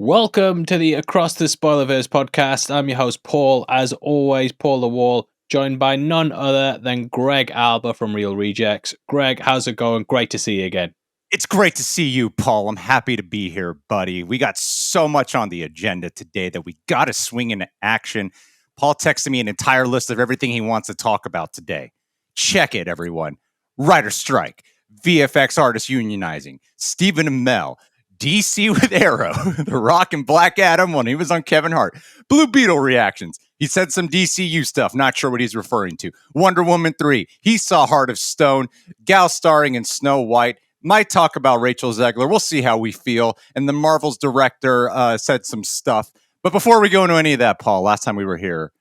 Welcome to the Across the Spoilerverse podcast. I'm your host, Paul. As always, Paul the Wall, joined by none other than Greg Alba from Real Rejects. Greg, how's it going? Great to see you again. It's great to see you, Paul. I'm happy to be here, buddy. We got so much on the agenda today that we got to swing into action. Paul texted me an entire list of everything he wants to talk about today. Check it, everyone. Writer strike, VFX artists unionizing, Stephen Amell, DC with Arrow, The Rock and Black Adam when he was on Kevin Hart, Blue Beetle reactions. He said some DCU stuff, not sure what he's referring to. Wonder Woman 3, he saw Heart of Stone, Gal starring in Snow White. Might talk about Rachel Zegler. We'll see how we feel. And the Marvel's director said some stuff. But before we go into any of that, Paul, last time we were here,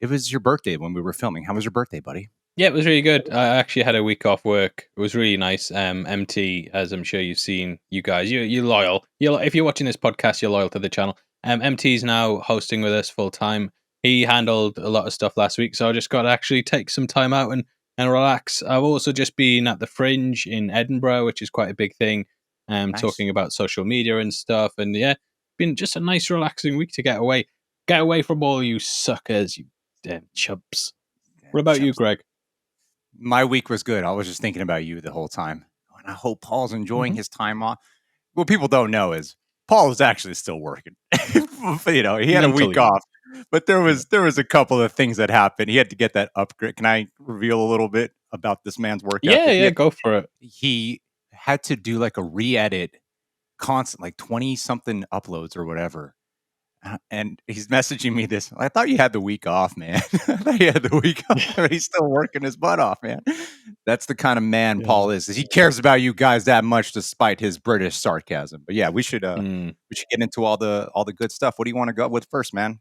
it was your birthday when we were filming. How was your birthday, buddy? Yeah, it was really good. I actually had a week off work. It was really nice. MT, as I'm sure you've seen, you guys, you're loyal. If you're watching this podcast, you're loyal to the channel. MT's now hosting with us full time. He handled a lot of stuff last week, so I just got to actually take some time out and relax. I've also just been at the Fringe in Edinburgh, which is quite a big thing, Nice. talking about social media and stuff. And yeah, been just a nice, relaxing week to get away from all you suckers, you chumps. What about you, Greg? My week was good. I was just thinking about you the whole time. And I hope Paul's enjoying his time off. What people don't know is Paul is actually still working. He had a week off. But there was a couple of things that happened. He had to get that upgrade. Can I reveal a little bit about this man's work ethic? Yeah, go for it. He had to do like a re-edit constant, like 20-something uploads or whatever. And he's messaging me this. I thought you had the week off, man. I thought you had the week off. He's still working his butt off, man. That's the kind of man Paul is. He cares about you guys that much, despite his British sarcasm. But yeah, we should get into all the good stuff. What do you want to go with first, man?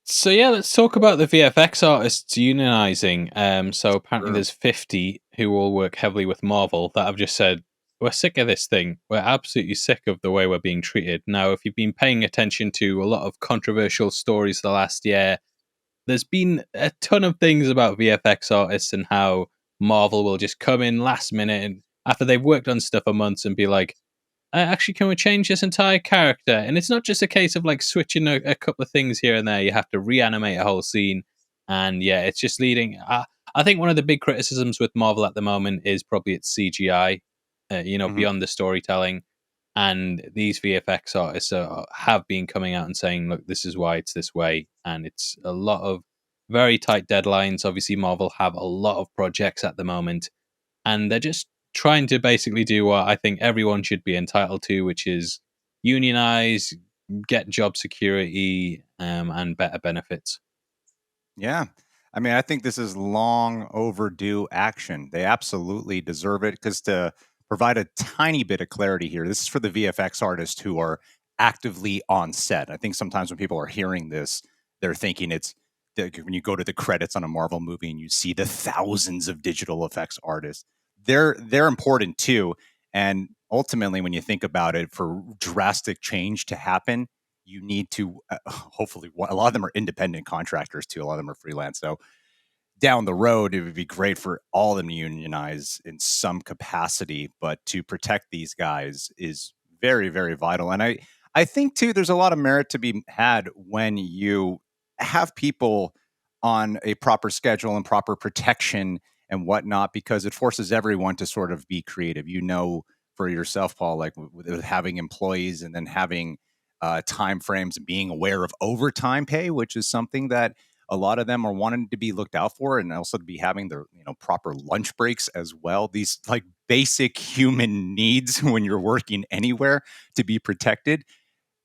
So yeah, let's talk about the VFX artists unionizing. So apparently there's 50 who all work heavily with Marvel that have just said, we're sick of this thing. We're absolutely sick of the way we're being treated. Now, if you've been paying attention to a lot of controversial stories the last year, there's been a ton of things about VFX artists and how Marvel will just come in last minute and after they've worked on stuff for months and be like, actually, can we change this entire character? And it's not just a case of like switching a couple of things here and there. You have to reanimate a whole scene. And yeah, it's just leading. I think one of the big criticisms with Marvel at the moment is probably its CGI, beyond the storytelling. And these VFX artists have been coming out and saying, look, this is why it's this way. And it's a lot of very tight deadlines. Obviously, Marvel have a lot of projects at the moment. And they're just trying to basically do what I think everyone should be entitled to, which is unionize, get job security, and better benefits. Yeah. I mean, I think this is long overdue action. They absolutely deserve it because to provide a tiny bit of clarity here, this is for the VFX artists who are actively on set. I think sometimes when people are hearing this, they're thinking it's when you go to the credits on a Marvel movie and you see the thousands of digital effects artists, they're important too. And ultimately, when you think about it, for drastic change to happen, you need to hopefully a lot of them are independent contractors too. A lot of them are freelance. So down the road, it would be great for all of them to unionize in some capacity, but to protect these guys is very, very vital. And I think too, there's a lot of merit to be had when you have people on a proper schedule and proper protection and whatnot, because it forces everyone to sort of be creative. For yourself, Paul, like with having employees and then having time frames and being aware of overtime pay, which is something that a lot of them are wanting to be looked out for, and also to be having their proper lunch breaks as well. These like basic human needs when you're working anywhere to be protected.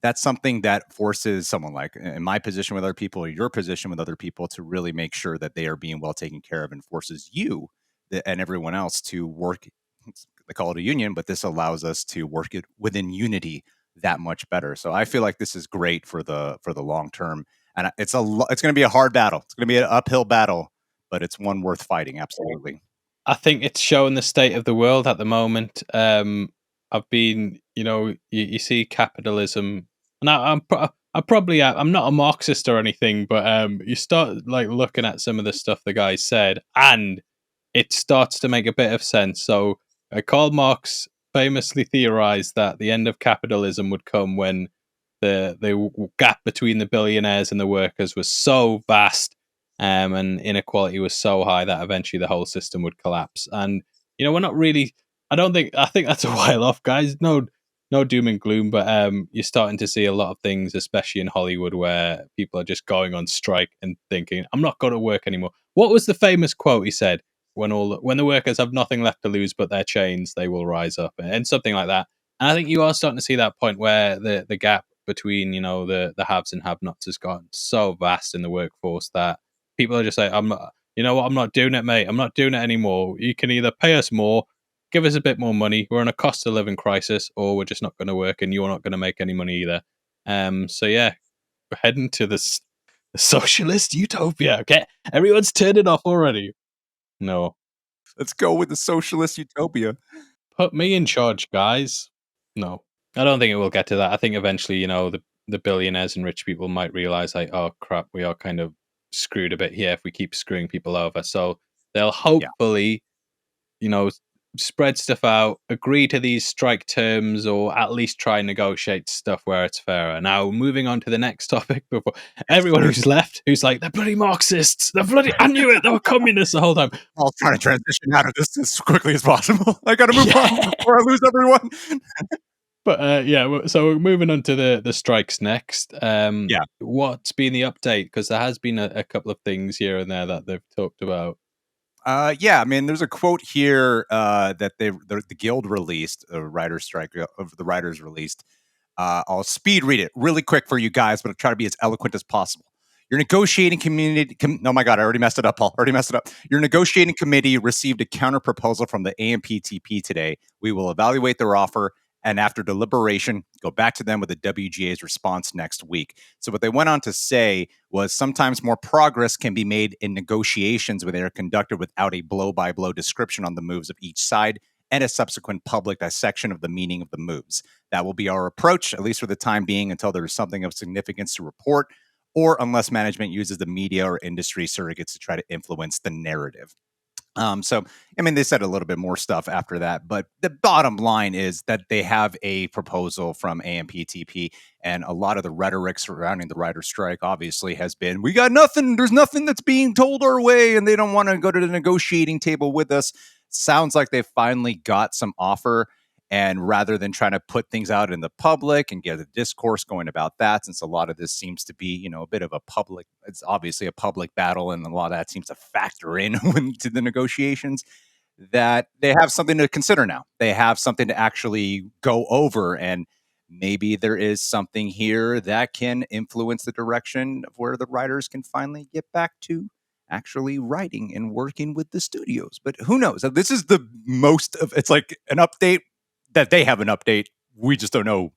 That's something that forces someone like in my position with other people or your position with other people to really make sure that they are being well taken care of, and forces you and everyone else to work. They call it a union, but this allows us to work it within unity that much better. So I feel like this is great for the long term, and it's going to be a hard battle. It's going to be an uphill battle, but it's one worth fighting. Absolutely. I think it's showing the state of the world at the moment. I've been, you see capitalism. Now I'm not a Marxist or anything, but you start like looking at some of the stuff the guy said, and it starts to make a bit of sense. So Karl Marx famously theorized that the end of capitalism would come when the gap between the billionaires and the workers was so vast, and inequality was so high that eventually the whole system would collapse. And we're not really. I think that's a while off, guys. No doom and gloom, but you're starting to see a lot of things, especially in Hollywood, where people are just going on strike and thinking, "I'm not going to work anymore." What was the famous quote he said? When the workers have nothing left to lose but their chains, they will rise up, and something like that. And I think you are starting to see that point where the gap between the haves and have-nots has gotten so vast in the workforce that people are just like, I'm not, you know what, I'm not doing it, mate. I'm not doing it anymore. You can either pay us more, give us a bit more money. We're in a cost of living crisis, or we're just not going to work, and you're not going to make any money either. So yeah, we're heading to this socialist utopia. Okay, everyone's turned it off already. No, Let's go with the socialist utopia. put me in charge, guys. No, I don't think it will get to that. I think eventually, the billionaires and rich people might realize, like, oh crap, we are kind of screwed a bit here if we keep screwing people over. So they'll Yeah. hopefully, you know, spread stuff out, agree to these strike terms, or at least try and negotiate stuff where it's fairer. Now, moving on to the next topic, before everyone who's left, who's like, they're bloody Marxists, I knew it, they were communists the whole time. I'll try to transition out of this as quickly as possible. I got to move on before I lose everyone. But so we're moving on to the strikes next. Yeah. What's been the update? Because there has been a couple of things here and there that they've talked about. Yeah, I mean, there's a quote here that the guild released, a writer's strike of the writers released. I'll speed read it really quick for you guys, but I'll try to be as eloquent as possible. Your negotiating community. Oh my God, I already messed it up, Paul. Already messed it up. Your negotiating committee received a counter proposal from the AMPTP today. We will evaluate their offer and after deliberation, go back to them with the WGA's response next week. So what they went on to say was sometimes more progress can be made in negotiations when they are conducted without a blow-by-blow description on the moves of each side and a subsequent public dissection of the meaning of the moves. That will be our approach, at least for the time being, until there is something of significance to report, or unless management uses the media or industry surrogates to try to influence the narrative. So, I mean, they said a little bit more stuff after that, but the bottom line is that they have a proposal from AMPTP, and a lot of the rhetoric surrounding the writer strike obviously has been, we got nothing, there's nothing that's being told our way, and they don't want to go to the negotiating table with us. Sounds like they finally got some offer. And rather than trying to put things out in the public and get a discourse going about that, since a lot of this seems to be, a bit of a public, it's obviously a public battle, and a lot of that seems to factor in to the negotiations, that they have something to consider now. They have something to actually go over, and maybe there is something here that can influence the direction of where the writers can finally get back to actually writing and working with the studios. But who knows? This is the most of it's like an update that they have an update. We just don't know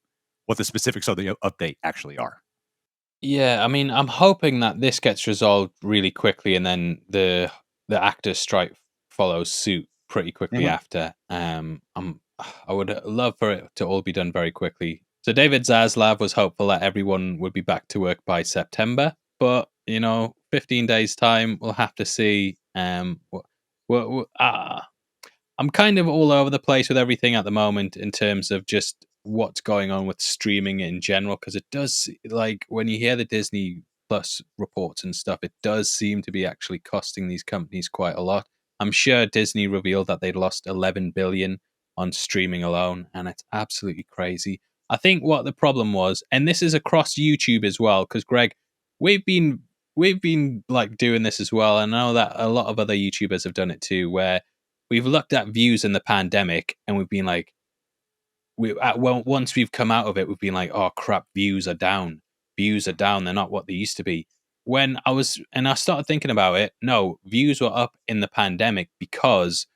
what the specifics of the update actually are. Yeah, I mean, I'm hoping that this gets resolved really quickly, and then the actors' strike follows suit pretty quickly after. I would love for it to all be done very quickly. So David Zaslav was hopeful that everyone would be back to work by September, but 15 days time, we'll have to see. I'm kind of all over the place with everything at the moment in terms of just what's going on with streaming in general, because it does, like, when you hear the Disney Plus reports and stuff, it does seem to be actually costing these companies quite a lot. I'm sure Disney revealed that they'd lost 11 billion on streaming alone, and it's absolutely crazy. I think what the problem was, and this is across YouTube as well, because Greg, we've been like doing this as well. I know that a lot of other YouTubers have done it too, where we've looked at views in the pandemic and we've been like, once we've come out of it, we've been like, oh crap, views are down. Views are down. They're not what they used to be. I started thinking about it. No, views were up in the pandemic because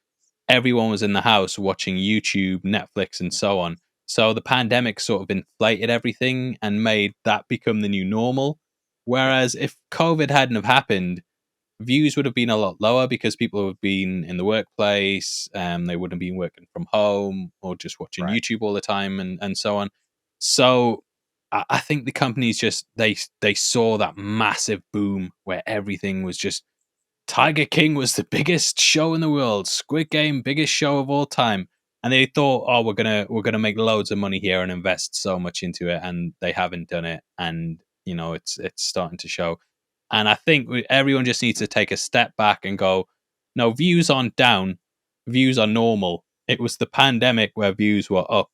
everyone was in the house watching YouTube, Netflix, and so on. So the pandemic sort of inflated everything and made that become the new normal. Whereas if COVID hadn't have happened, views would have been a lot lower because people would have been in the workplace, they wouldn't have been working from home or just watching Right. YouTube all the time, and so on. So I think the companies just they saw that massive boom where everything was just, Tiger King was the biggest show in the world, Squid Game biggest show of all time. and they thought, oh, we're gonna make loads of money here and invest so much into it, and they haven't done it, and it's starting to show. And I think everyone just needs to take a step back and go, no, views aren't down, views are normal. It was the pandemic where views were up,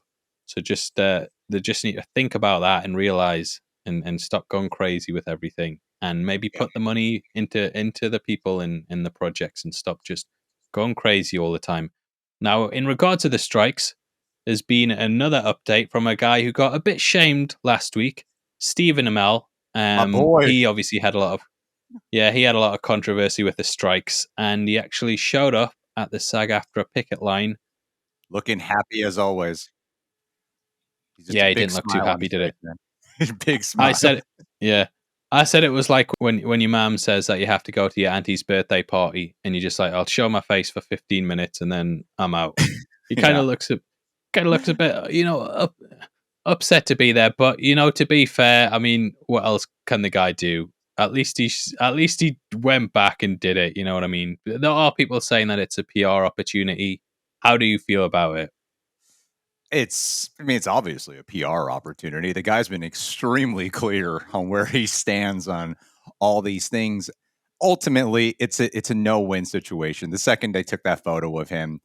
so just they just need to think about that and realize and stop going crazy with everything, and maybe Yeah. put the money into the people in the projects and stop just going crazy all the time. Now, in regard to the strikes, there's been another update from a guy who got a bit shamed last week, Stephen Amell. My boy. He obviously had a lot of he had a lot of controversy with the strikes, and he actually showed up at the SAG-AFTRA picket line. Looking happy as always. He's just a Yeah, he big didn't look too smile on happy, his did face, it? man. Big I smile. said, yeah, I said it was like when your mom says that you have to go to your auntie's birthday party, and you're just like, I'll show my face for 15 minutes and then I'm out. He Yeah. kind of looks a bit, upset to be there. But to be fair, I mean, what else can the guy do? At least he went back and did it. You know what I mean? There are people saying that it's a PR opportunity. How do you feel about it? It's obviously a PR opportunity. The guy's been extremely clear on where he stands on all these things. Ultimately, it's a no-win situation. The second they took that photo of him,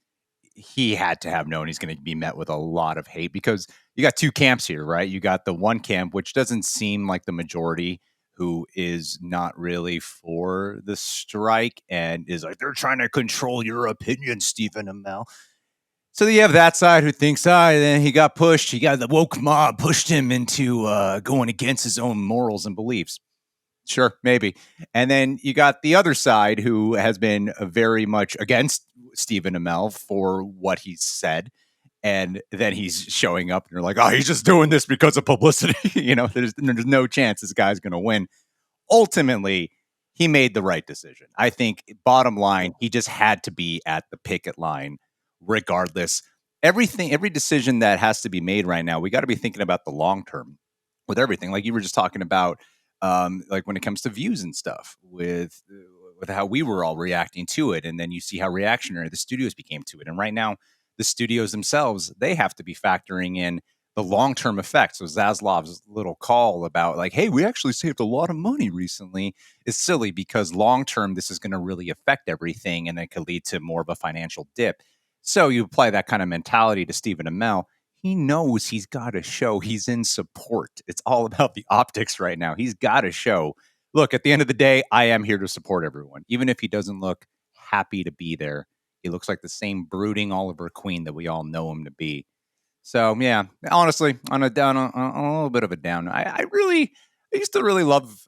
he had to have known he's going to be met with a lot of hate, because you got two camps here, right? You got the one camp, which doesn't seem like the majority, who is not really for the strike and is like, they're trying to control your opinion, Stephen Amell. So you have that side who thinks, then he got pushed. He got the woke mob pushed him into going against his own morals and beliefs. Sure, maybe. And then you got the other side who has been very much against Stephen Amell for what he said. And then he's showing up and you're like, oh, he's just doing this because of publicity. There's no chance this guy's going to win. Ultimately, he made the right decision. I think, bottom line, he just had to be at the picket line regardless. Every decision that has to be made right now, we got to be thinking about the long term with everything. Like you were just talking about, like when it comes to views and stuff, with how we were all reacting to it, and then you see how reactionary the studios became to it. And right now, the studios themselves, they have to be factoring in the long-term effects. So Zaslav's little call about like, hey, we actually saved a lot of money recently is silly, because long-term, this is going to really affect everything, and it could lead to more of a financial dip. So you apply that kind of mentality to Stephen Amell. He knows he's got to show he's in support. It's all about the optics right now. He's got to show, look, at the end of the day, I am here to support everyone. Even if he doesn't look happy to be there, he looks like the same brooding Oliver Queen that we all know him to be. So yeah, honestly, on a little bit of a down. I used to really love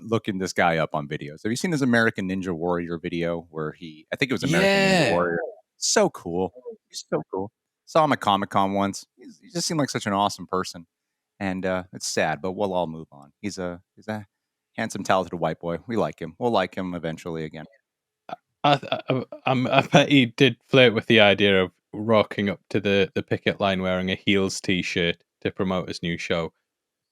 looking this guy up on videos. Have you seen his American Ninja Warrior video where I think it was American Ninja Yeah. Warrior. So cool. He's so cool. Saw him at Comic Con once. He just seemed like such an awesome person. And it's sad, but we'll all move on. He's a handsome, talented white boy. We like him. We'll like him eventually again. I bet he did flirt with the idea of rocking up to the picket line wearing a heels t-shirt to promote his new show.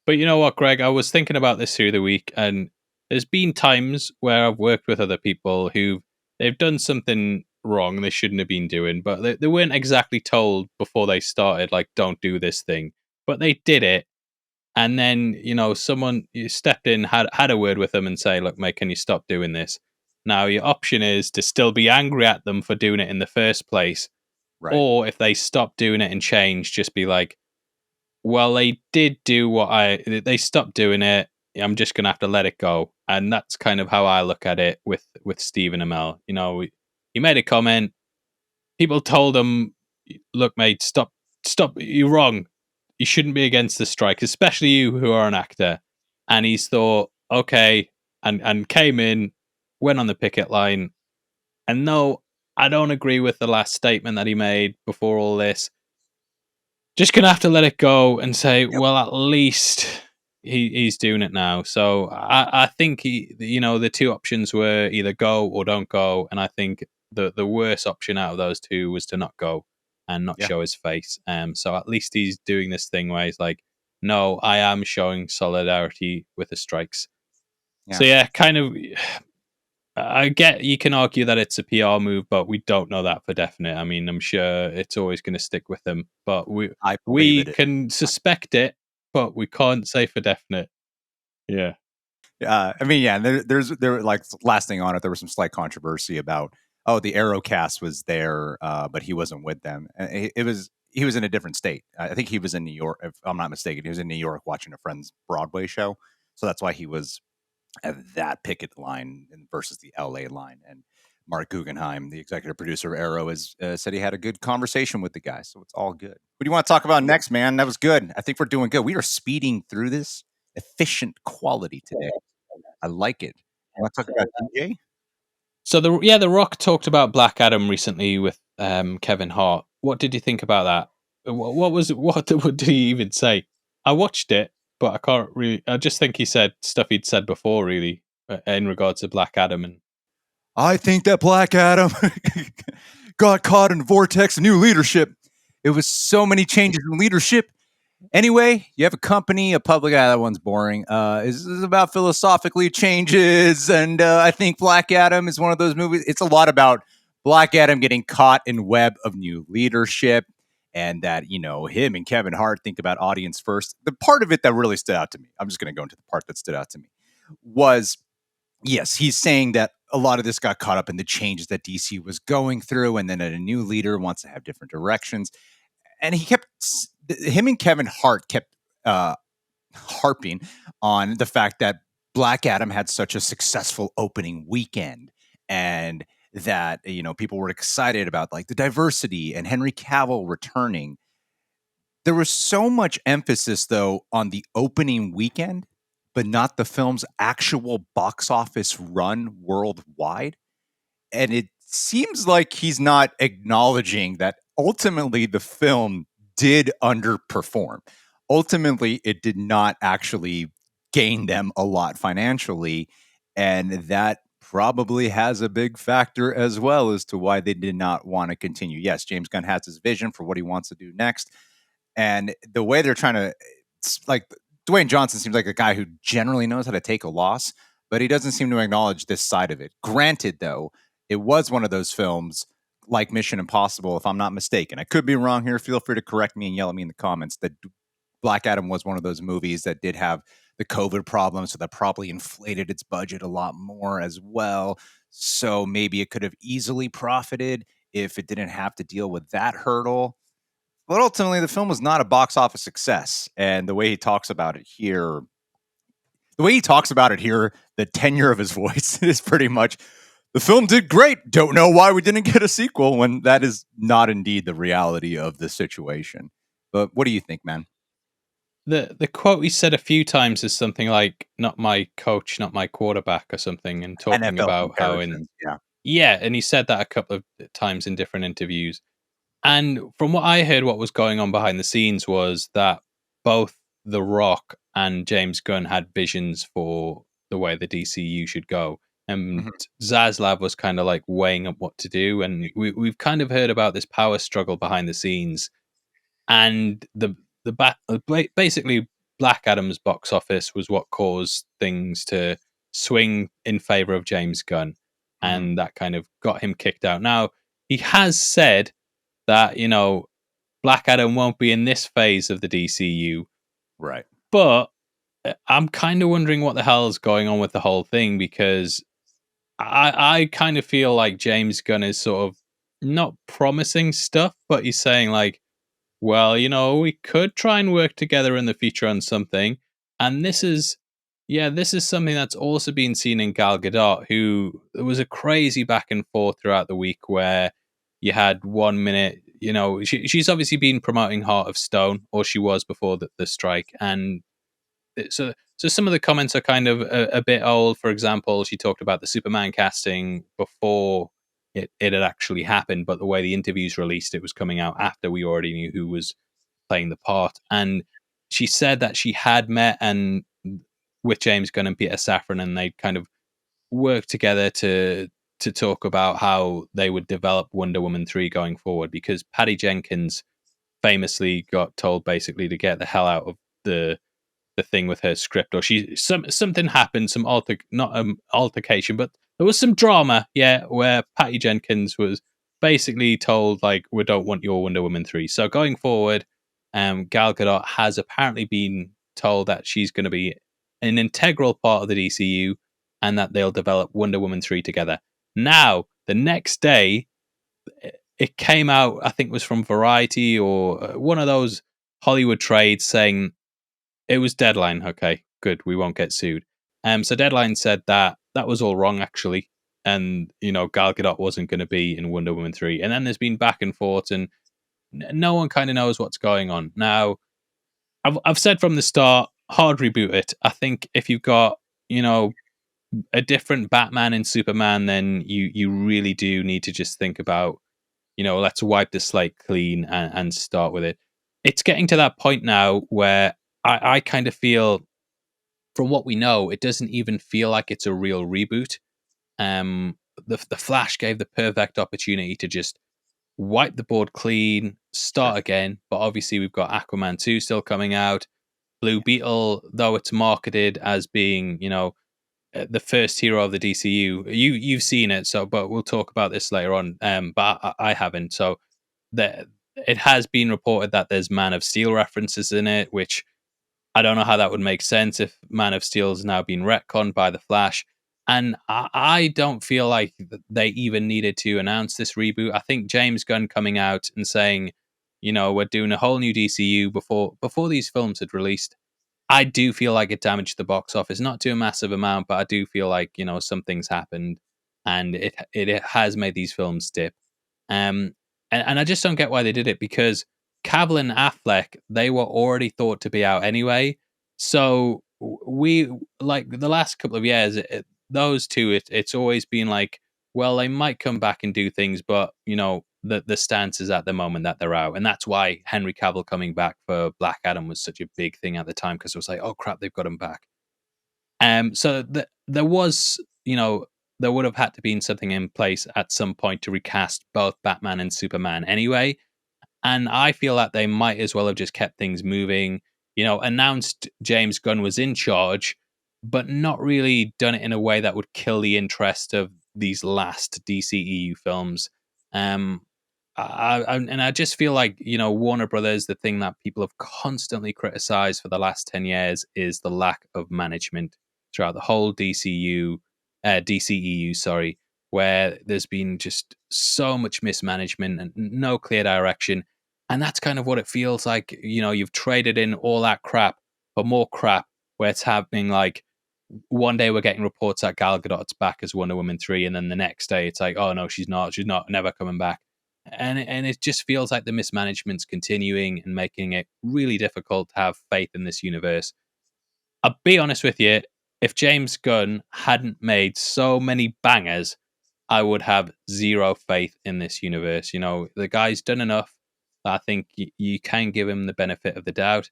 But you know what, Greg? I was thinking about this through the week, and there's been times where I've worked with other people who they've done something wrong they shouldn't have been doing, but they weren't exactly told before they started, like, don't do this thing. But they did it. And then, someone you stepped in, had a word with them and say, look, mate, can you stop doing this? Now, your option is to still be angry at them for doing it in the first place. Right. Or if they stop doing it and change, just be like, well, they did do they stopped doing it. I'm just going to have to let it go. And that's kind of how I look at it with Stephen Amell. He made a comment. People told him, look, mate, stop, you're wrong. You shouldn't be against the strike, especially you who are an actor. And he's thought, okay, and came in, went on the picket line. And no, I don't agree with the last statement that he made before all this. Just gonna have to let it go and say, Yep. well, at least he's doing it now. So I think the two options were either go or don't go, and I think the worst option out of those two was to not go and not Yeah. show his face. So at least he's doing this thing where he's like, no, I am showing solidarity with the strikes. Yeah. So yeah, kind of. I get you can argue that it's a PR move, but we don't know that for definite. I mean, I'm sure it's always going to stick with them, but I believe we it. can suspect it, but we can't say for definite. Yeah. I mean, yeah, there like last thing on it, there was some slight controversy about the Aerocast was there, but he wasn't with them. He was in a different state. I think he was in New York, if I'm not mistaken. He was in New York watching a friend's Broadway show, so that's why he was at that picket line versus the LA line. And Mark Guggenheim, the executive producer of Arrow, has said he had a good conversation with the guy, so it's all good. What do you want to talk about next, man? That was good. I think we're doing good. We are speeding through this efficient quality today. I like it. You want to talk about DJ? So the Rock talked about Black Adam recently with Kevin Hart. What did you think about that? What was what did he even say? I watched it, but I can't really. I just think he said stuff he'd said before, really, in regards to Black Adam. And I think that Black Adam got caught in the vortex of new leadership. It was so many changes in leadership. Anyway, you have a company, a public. That one's boring. This is about philosophically changes, and I think Black Adam is one of those movies. It's a lot about Black Adam getting caught in web of new leadership, and that him and Kevin Hart think about audience first. The part of it that really stood out to me, I'm just going to go into the part that stood out to me, was yes, he's saying that a lot of this got caught up in the changes that DC was going through, and then a new leader wants to have different directions. And him and Kevin Hart kept harping on the fact that Black Adam had such a successful opening weekend, and that people were excited about like the diversity and Henry Cavill returning. There was so much emphasis though on the opening weekend, but not the film's actual box office run worldwide. And it seems like he's not acknowledging that ultimately the film did underperform. Ultimately, it did not actually gain them a lot financially. And that probably has a big factor as well as to why they did not want to continue. Yes, James Gunn has his vision for what he wants to do next. And the way they're trying to, like, Dwayne Johnson seems like a guy who generally knows how to take a loss, but he doesn't seem to acknowledge this side of it. Granted, though, it was one of those films like Mission Impossible, if I'm not mistaken. I could be wrong here. Feel free to correct me and yell at me in the comments. That Black Adam was one of those movies that did have the COVID problem, so that probably inflated its budget a lot more as well. So maybe it could have easily profited if it didn't have to deal with that hurdle. But ultimately, the film was not a box office success. And the way he talks about it here, the tenure of his voice is pretty much the film did great. Don't know why we didn't get a sequel, when that is not indeed the reality of the situation. But what do you think, man? the quote he said a few times is something like "not my coach, not my quarterback" or something, and talking NFL about how comparisons. Yeah. yeah, and he said that a couple of times in different interviews. And from what I heard, what was going on behind the scenes was that both The Rock and James Gunn had visions for the way the DCU should go. And Mhm. Zaslav was kind of like weighing up what to do. And we've kind of heard about this power struggle behind the scenes. And basically, Black Adam's box office was what caused things to swing in favor of James Gunn. Mhm. And that kind of got him kicked out. Now, he has said that Black Adam won't be in this phase of the DCU, Right. but I'm kind of wondering what the hell is going on with the whole thing, because I kind of feel like James Gunn is sort of not promising stuff, but he's saying like, well, we could try and work together in the future on something. And this is something that's also been seen in Gal Gadot, who there was a crazy back and forth throughout the week where you had 1 minute, she's obviously been promoting Heart of Stone, or she was before the strike. And so some of the comments are kind of a bit old. For example, she talked about the Superman casting before it had actually happened, but the way the interviews released, it was coming out after we already knew who was playing the part. And she said that she had met and with James Gunn and Peter Safran, and they kind of worked together to talk about how they would develop Wonder Woman 3 going forward, because Patty Jenkins famously got told basically to get the hell out of the thing with her script, or something happened, some not altercation, but there was some drama, yeah, where Patty Jenkins was basically told like, we don't want your Wonder Woman 3. So going forward, Gal Gadot has apparently been told that she's going to be an integral part of the DCU and that they'll develop Wonder Woman 3 together. Now, the next day, it came out, I think it was from Variety or one of those Hollywood trades saying it was Deadline. Okay, good. We won't get sued. So Deadline said that that was all wrong, actually. And, Gal Gadot wasn't going to be in Wonder Woman 3. And then there's been back and forth, and no one kind of knows what's going on. Now, I've said from the start, hard reboot it. I think if you've got, a different Batman and Superman, then you really do need to just think about, let's wipe the slate clean and start with it. It's getting to that point now where I kind of feel, from what we know, it doesn't even feel like it's a real reboot. The Flash gave the perfect opportunity to just wipe the board clean, start again. But obviously, we've got Aquaman 2 still coming out. Blue Beetle, though it's marketed as being, the first hero of the DCU. You've seen it, so but we'll talk about this later on. But I haven't. So it has been reported that there's Man of Steel references in it, which I don't know how that would make sense if Man of Steel has now been retconned by the Flash. And I don't feel like they even needed to announce this reboot. I think James Gunn coming out and saying, we're doing a whole new DCU before these films had released, I do feel like it damaged the box office, not to a massive amount, but I do feel like some things happened, and it has made these films dip. And I just don't get why they did it, because Cavill and Affleck, they were already thought to be out anyway. So we, like, the last couple of years, those two, it's always been like, well, they might come back and do things, but the stance is at the moment that they're out, and that's why Henry Cavill coming back for Black Adam was such a big thing at the time, because it was like, oh crap, they've got him back. So there was, there would have had to been something in place at some point to recast both Batman and Superman anyway. And I feel that they might as well have just kept things moving, announced James Gunn was in charge, but not really done it in a way that would kill the interest of these last DCEU films. And I just feel like, Warner Brothers, the thing that people have constantly criticized for the last 10 years is the lack of management throughout the whole DCEU, sorry, where there's been just so much mismanagement and no clear direction. And that's kind of what it feels like. You've traded in all that crap for more crap, where it's happening like, one day we're getting reports that Gal Gadot's back as Wonder Woman 3, and then the next day it's like, oh no, she's not, never coming back. And it just feels like the mismanagement's continuing and making it really difficult to have faith in this universe. I'll be honest with you, if James Gunn hadn't made so many bangers, I would have zero faith in this universe. The guy's done enough that I think you can give him the benefit of the doubt,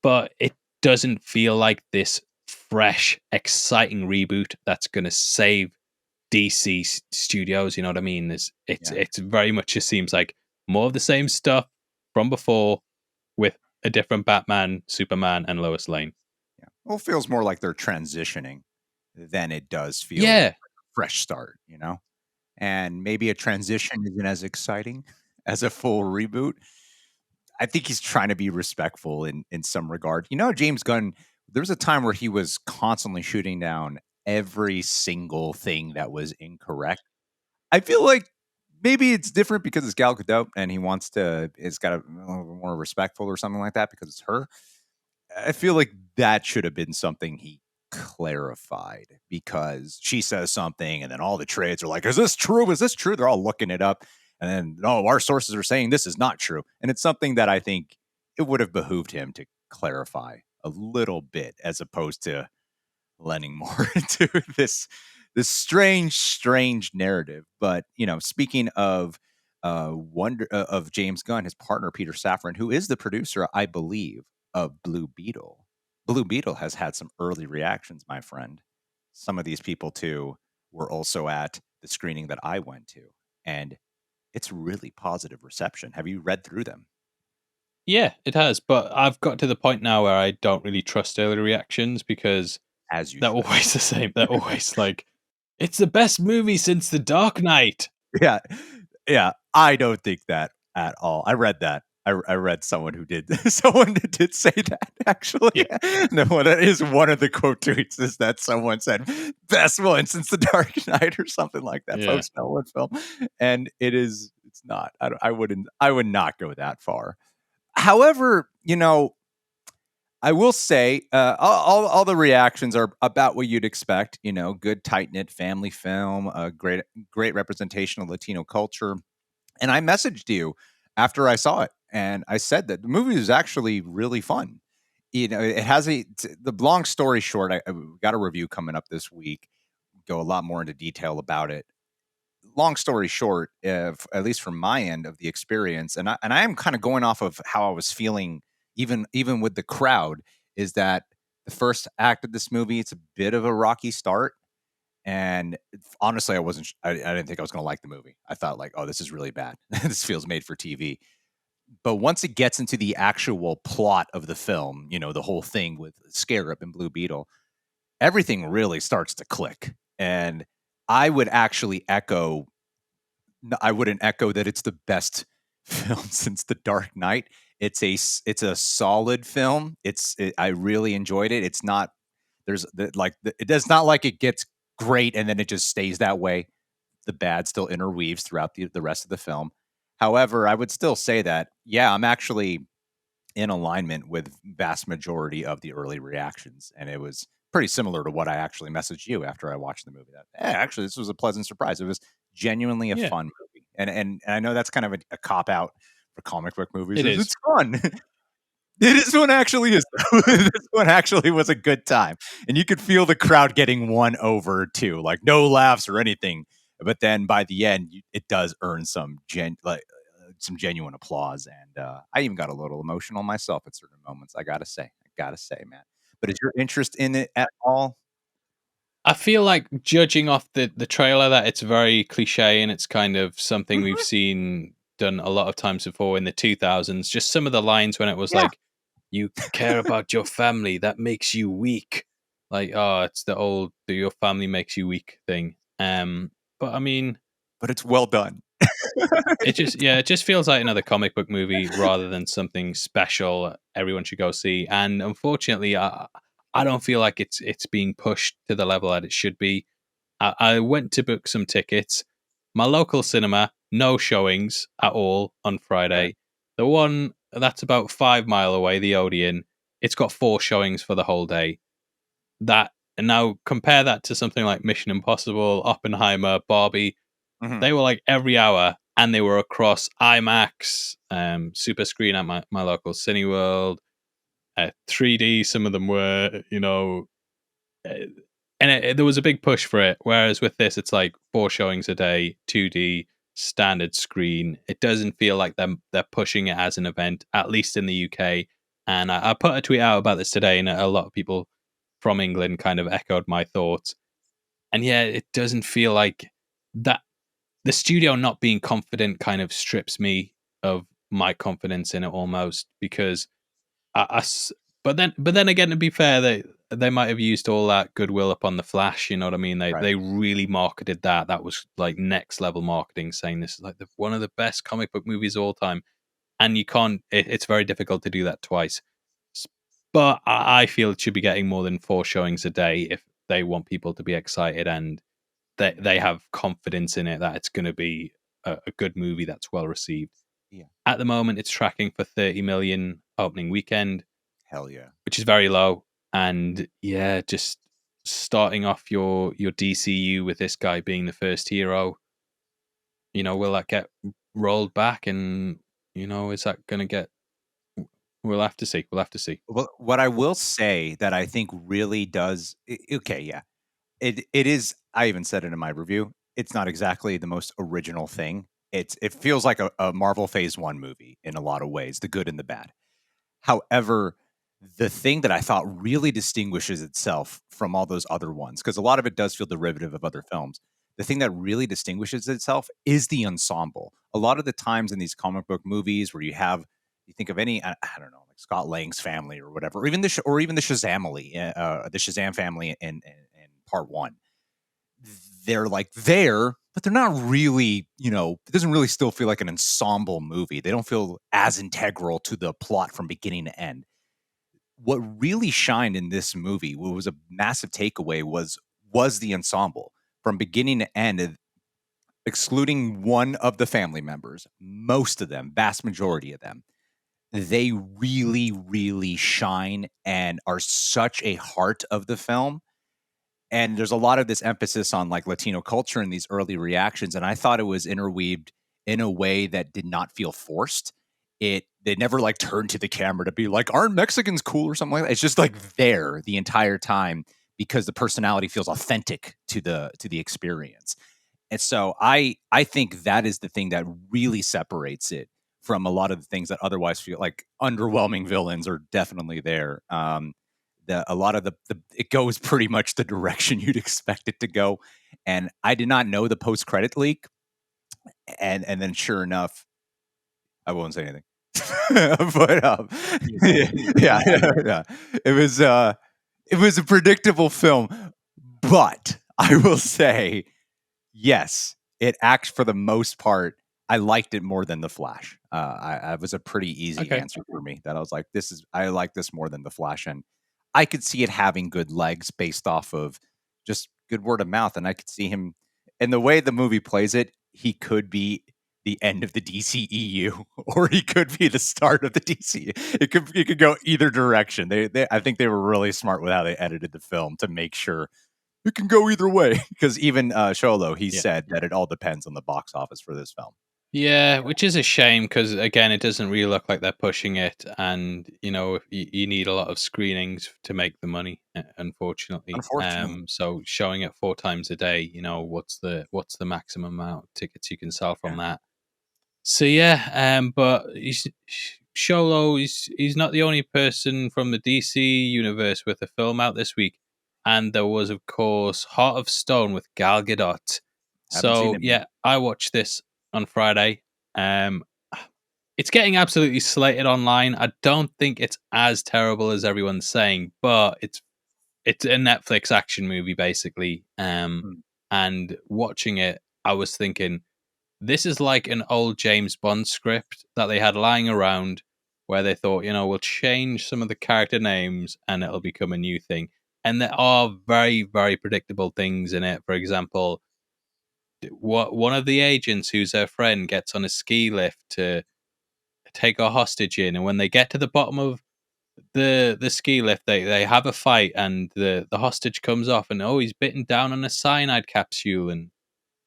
but it doesn't feel like this fresh, exciting reboot that's going to save DC Studios. You know what I mean? It's very much just seems like more of the same stuff from before, with a different Batman, Superman, and Lois Lane. Yeah. Well, it feels more like they're transitioning than it does feel Yeah. like a fresh start, And maybe a transition isn't as exciting as a full reboot. I think he's trying to be respectful in some regard. James Gunn, there was a time where he was constantly shooting down every single thing that was incorrect. I feel like maybe it's different because it's Gal Gadot and it's got a little more respectful or something like that because it's her. I feel like that should have been something he clarified, because she says something and then all the trades are like, is this true? Is this true? They're all looking it up. And then, no, our sources are saying this is not true. And it's something that I think it would have behooved him to clarify a little bit, as opposed to lending more into this strange narrative. But speaking of of James Gunn, his partner Peter Safran, who is the producer, I believe, of Blue Beetle. Blue Beetle has had some early reactions, my friend. Some of these people too were also at the screening that I went to, and it's really positive reception. Have you read through them? Yeah, it has. But I've got to the point now where I don't really trust early reactions, because As you they're should. always the same. They're always like, It's the best movie since The Dark Knight. Yeah, yeah. I don't think that at all. I read that. I read someone who did someone that did say that actually. Yeah. No, that is one of the quote tweets is that someone said best one since The Dark Knight or something like that Yeah. post Nolan film, and it's not. I would not go that far. However, I will say all the reactions are about what you'd expect. Good tight knit family film, a great representation of Latino culture. And I messaged you after I saw it, and I said that the movie is actually really fun. It has the long story short. I got a review coming up this week. Go a lot more into detail about it. Long story short, at least from my end of the experience, and I am kind of going off of how I was feeling, even with the crowd, is that the first act of this movie, it's a bit of a rocky start. And honestly, I wasn't. I didn't think I was going to like the movie. I thought like, oh, this is really bad. This feels made for TV. But once it gets into the actual plot of the film, the whole thing with Scarab and Blue Beetle, everything really starts to click. And I would actually echo. I wouldn't echo that it's the best film since The Dark Knight. It's a solid film. I really enjoyed it. It's not it does not like it gets great and then it just stays that way. The bad still interweaves throughout the rest of the film. However, I would still say that, yeah, I'm actually in alignment with vast majority of the early reactions. And it was pretty similar to what I actually messaged you after I watched the movie. That actually, this was a pleasant surprise. It was genuinely a Yeah. fun movie. And I know that's kind of a cop out for comic book movies. It is. It's fun. This one actually is. This one actually was a good time, and you could feel the crowd getting won over too. Like no laughs or anything, but then by the end, it does earn some some genuine applause, and I even got a little emotional myself at certain moments. I gotta say, man. But is your interest in it at all? I feel like judging off the trailer that it's very cliche and it's kind of something we've Mhm. seen done a lot of times before in the 2000s. Just some of the lines when it was Yeah, like, "You care about your family, that makes you weak." Like, oh, it's the old "Do your family makes you weak" thing. But I mean, but it's well done. it just feels like another comic book movie rather than something special everyone should go see. And unfortunately, I don't feel like it's being pushed to the level that it should be. I went to book some tickets. My local cinema, no showings at all on Okay. Friday. The one that's about 5 mile away, the Odeon, it's got 4 showings for the whole day. That and now compare that to something like Mission Impossible, Oppenheimer, Barbie. Mhm. They were like every hour, and they were across IMAX, super screen at my local Cineworld, 3D. Some of them were, uh, and there was a big push for it. Whereas with this, it's like 4 showings a day, 2D standard screen. It doesn't feel like they're pushing it as an event, at least in the UK. And I put a tweet out about this today, and a lot of people from England kind of echoed my thoughts. And yeah, it doesn't feel like that. The studio not being confident kind of strips me of my confidence in it almost because I s- but then again, to be fair, they might have used all that goodwill upon the Flash. You know what I mean? Right. They really marketed that. That was like next level marketing, saying this is like one of the best comic book movies of all time. And you can't. It's very difficult to do that twice. S- But I feel it should be getting more than 4 showings a day if they want people to be excited and they have confidence in it that it's going to be a good movie that's well received. Yeah. At the moment, it's tracking for 30 million opening weekend, Hell yeah. which is very low. And yeah, just starting off your DCU with this guy being the first hero, will that get rolled back? And is that going to get? We'll have to see. We'll have to see. Well, what I will say that I think really does okay, yeah. It is. I even said it in my review. It's not exactly the most original thing. It feels like a Marvel Phase One movie in a lot of ways, the good and the bad. However, the thing that I thought really distinguishes itself from all those other ones, because a lot of it does feel derivative of other films. The thing that really distinguishes itself is the ensemble. A lot of the times in these comic book movies, where you think of any, I don't know, like Scott Lang's family or whatever, or even the Shazamily, the Shazam family in part one, they're like there, but they're not really, it doesn't really still feel like an ensemble movie. They don't feel as integral to the plot from beginning to end. What really shined in this movie, what was a massive takeaway, was the ensemble from beginning to end, excluding one of the family members. Most of them, vast majority of them, they really, really shine and are such a heart of the film. And there's a lot of this emphasis on like Latino culture in these early reactions, and I thought it was interweaved in a way that did not feel forced. They never like turned to the camera to be like, aren't Mexicans cool or something like that. It's just like there the entire time because the personality feels authentic to the experience. And so I think that is the thing that really separates it from a lot of the things that otherwise feel like underwhelming villains are definitely there. A lot of the it goes pretty much the direction you'd expect it to go. And I did not know the post credit leak, and then sure enough, I won't say anything. But yeah, yeah, it was a predictable film, but I will say yes, it acts for the most part. I liked it more than The Flash. I was a pretty easy Okay. answer for me that I was like, I like this more than The Flash. And I could see it having good legs based off of just good word of mouth. And I could see him, and the way the movie plays it, he could be the end of the DCEU or he could be the start of the DC. It could go either direction. I think they were really smart with how they edited the film to make sure it can go either way. Because even Sholo, he Yeah. said that it all depends on the box office for this film. Yeah, which is a shame because again, it doesn't really look like they're pushing it, and you need a lot of screenings to make the money. Unfortunately, Unfortunately, so showing it 4 times a day, what's the maximum amount of tickets you can sell from yeah, that? So yeah, but Sholo he's not the only person from the DC universe with a film out this week, and there was of course Heart of Stone with Gal Gadot. haven't seen So it yet. yeah, I watched this on Friday. Um, it's getting absolutely slated online. I don't think it's as terrible as everyone's saying, but it's a Netflix action movie basically. Mm. And watching it, I was thinking this is like an old James Bond script that they had lying around where they thought, we'll change some of the character names and it'll become a new thing. And there are very, very predictable things in it. For example, one of the agents who's her friend gets on a ski lift to take a hostage in, and when they get to the bottom of the ski lift, they have a fight, and the hostage comes off, and he's bitten down on a cyanide capsule, and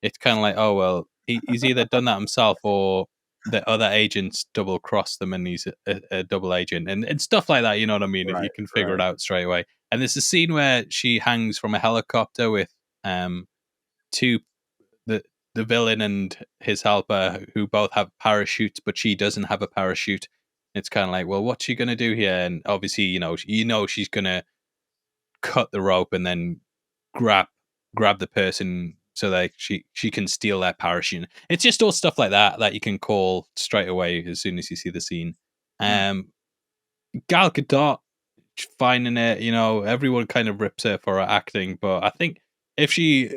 it's kind of like, oh well, he's either done that himself or the other agents double cross them, and he's a double agent, and stuff like that. You know what I mean? Right, You can figure it right. out straight away. And there's a scene where she hangs from a helicopter with two the the villain and his helper who both have parachutes, but she doesn't have a parachute. It's kind of like, well, what's she gonna do here? And obviously, she's gonna cut the rope and then grab grab the person so that she can steal their parachute. It's just all stuff like that you can call straight away as soon as you see the scene. Mm. Um, Gal Gadot finding it, everyone kind of rips her for her acting, but I think if she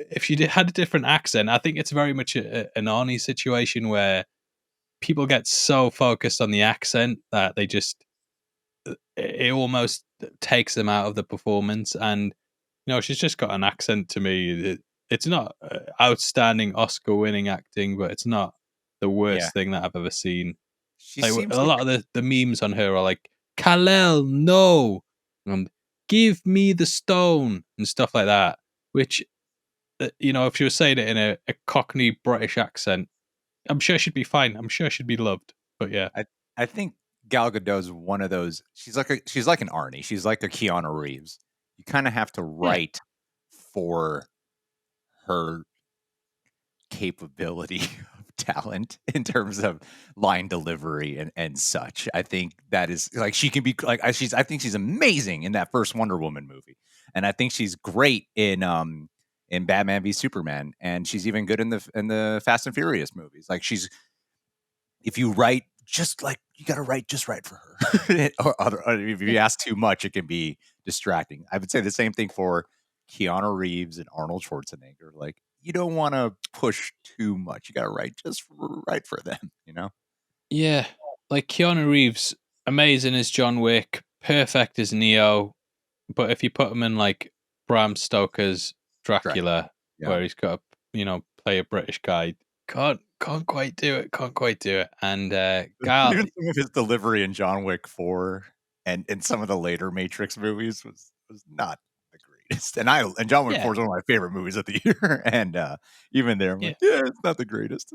had a different accent, I think it's very much an Arnie situation where people get so focused on the accent that they just it almost takes them out of the performance. And she's just got an accent to me. It's not outstanding Oscar-winning acting, but it's not the Yeah, worst thing that I've ever seen. she Like seems a like lot of the memes on her are like Kal-El, no, and give me the stone and stuff like that. Which if she was saying it in a Cockney British accent, I'm sure she'd be fine. I'm sure she'd be loved. But yeah, I think Gal Gadot's one of those. She's like an Arnie. She's like a Keanu Reeves. You kind of have to yeah, write for her capability of talent in terms of line delivery and such. I think that is like she can be like I think she's amazing in that first Wonder Woman movie. And I think she's great in Batman v Superman, and she's even good in the Fast and Furious movies. Like she's if you write just like you got to write just right for her. Or if you ask too much, it can be distracting. I would say the same thing for Keanu Reeves and Arnold Schwarzenegger. Like, you don't want to push too much. You got to write just right for them, you know? Yeah, like Keanu Reeves, amazing as John Wick, perfect as Neo, but if you put him in like Bram Stoker's Dracula, Yeah. where he's got to, play a British guy, can't quite do it. Can't quite do it. And Gal, Even some of his delivery in John Wick 4 and in some of the later Matrix movies was not the greatest. And John Wick 4 yeah, is one of my favorite movies of the year. And even there, I'm yeah, like, yeah, it's not the greatest.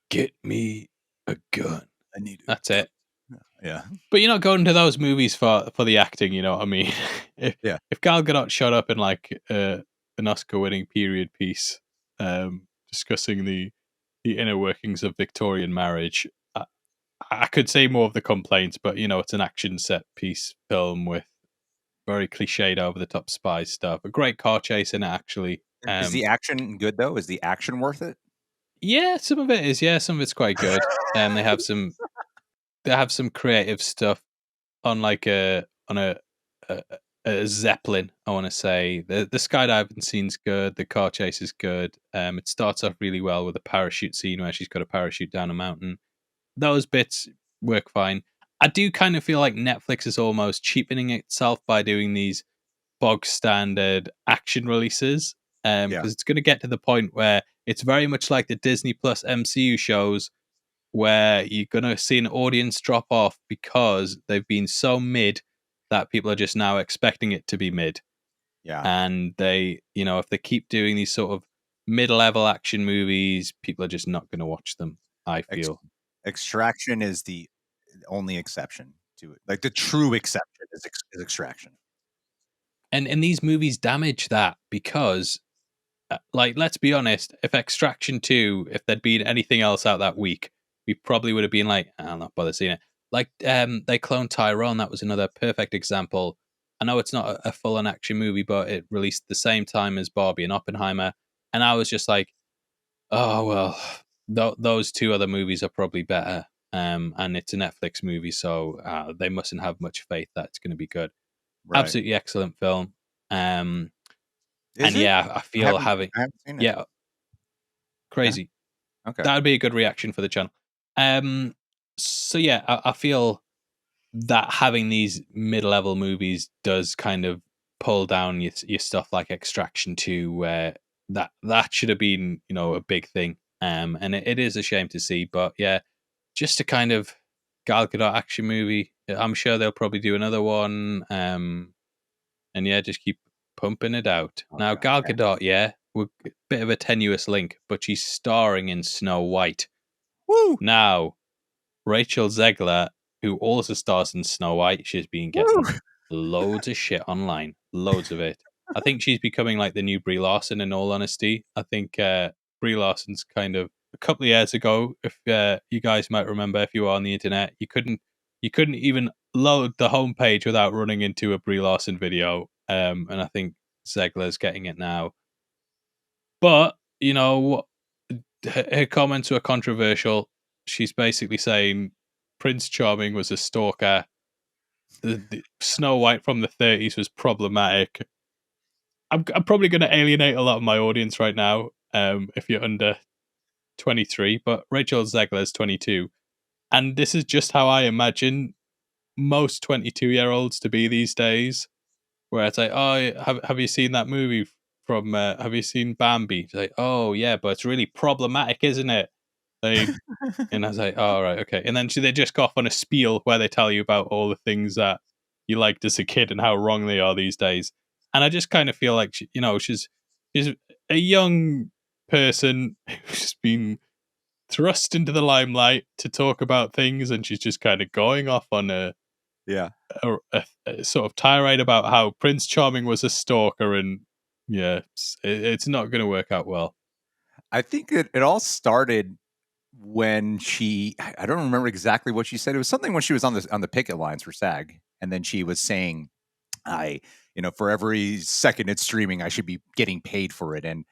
get me a gun. I need That's a gun. it. Yeah. But you're not going to those movies for the acting, you know what I mean? if Yeah. if Gal Gadot showed up in like an Oscar-winning period piece, discussing the inner workings of Victorian marriage, I could say more of the complaints, but it's an action set piece film with very cliched, over the top spy stuff. A great car chase in it, actually. Is the action good though? Is the action worth it? Yeah, some of it is. Yeah, some of it's quite good. They have some creative stuff on like a, a Zeppelin. I want to say the skydiving scene's good. The car chase is good. It starts off really well with a parachute scene where she's got a parachute down a mountain. Those bits work fine. I do kind of feel like Netflix is almost cheapening itself by doing these bog standard action releases. Yeah. Because it's going to get to the point where it's very much like the Disney Plus MCU shows, where you're going to see an audience drop off because they've been so mid that people are just now expecting it to be mid. Yeah. And if they keep doing these sort of mid-level action movies, people are just not going to watch them, I feel. Extraction is the only exception to it. Like the true exception is Extraction. And these movies damage that because, like, let's be honest, if Extraction 2, if there'd been anything else out that week, we probably would have been like, I'll not bother seeing it. Like, they cloned Tyrone. That was another perfect example. I know it's not a full-on action movie, but it released the same time as Barbie and Oppenheimer. And I was just like, oh, well, those two other movies are probably better. And it's a Netflix movie, so they mustn't have much faith that it's going to be good. Right. Absolutely excellent film. Um, Is and it? yeah, I I feel haven't having, I haven't seen it. yeah, Yeah. crazy. Okay. That would be a good reaction for the channel. So yeah, I feel that having these mid-level movies does kind of pull down your stuff like Extraction 2, where that should have been a big thing. And it is a shame to see, but yeah, just a kind of Gal Gadot action movie. I'm sure they'll probably do another one. And yeah, just keep pumping it out. Now, Okay. Gal Gadot, yeah, we're a bit of a tenuous link, but she's starring in Snow White. Woo! Now, Rachel Zegler, who also stars in Snow White, she's been Woo! getting loads of shit online, loads of it. I think she's becoming like the new Brie Larson. In all honesty, I think Brie Larson's kind of a couple of years ago. If you guys might remember, if you were on the internet, you couldn't even load the homepage without running into a Brie Larson video. And I think Zegler's getting it now. But her comments were controversial. She's basically saying Prince Charming was a stalker. The Snow White from the 30s was problematic. I'm probably going to alienate a lot of my audience right now, if you're under 23, but Rachel Zegler's 22. And this is just how I imagine most 22-year-olds to be these days, where it's like, oh, have you seen that movie from, have you seen Bambi? It's like, oh, yeah, but it's really problematic, isn't it? They And I was like, oh, right, okay. And then they just go off on a spiel where they tell you about all the things that you liked as a kid and how wrong they are these days. And I just kind of feel like she's a young person who's been thrust into the limelight to talk about things, and she's just kind of going off on Yeah. a sort of tirade about how Prince Charming was a stalker, and yeah, it's not going to work out well. I think it all started when I don't remember exactly what she said. It was something when she was on the picket lines for SAG, and then she was saying, for every second it's streaming, I should be getting paid for it. And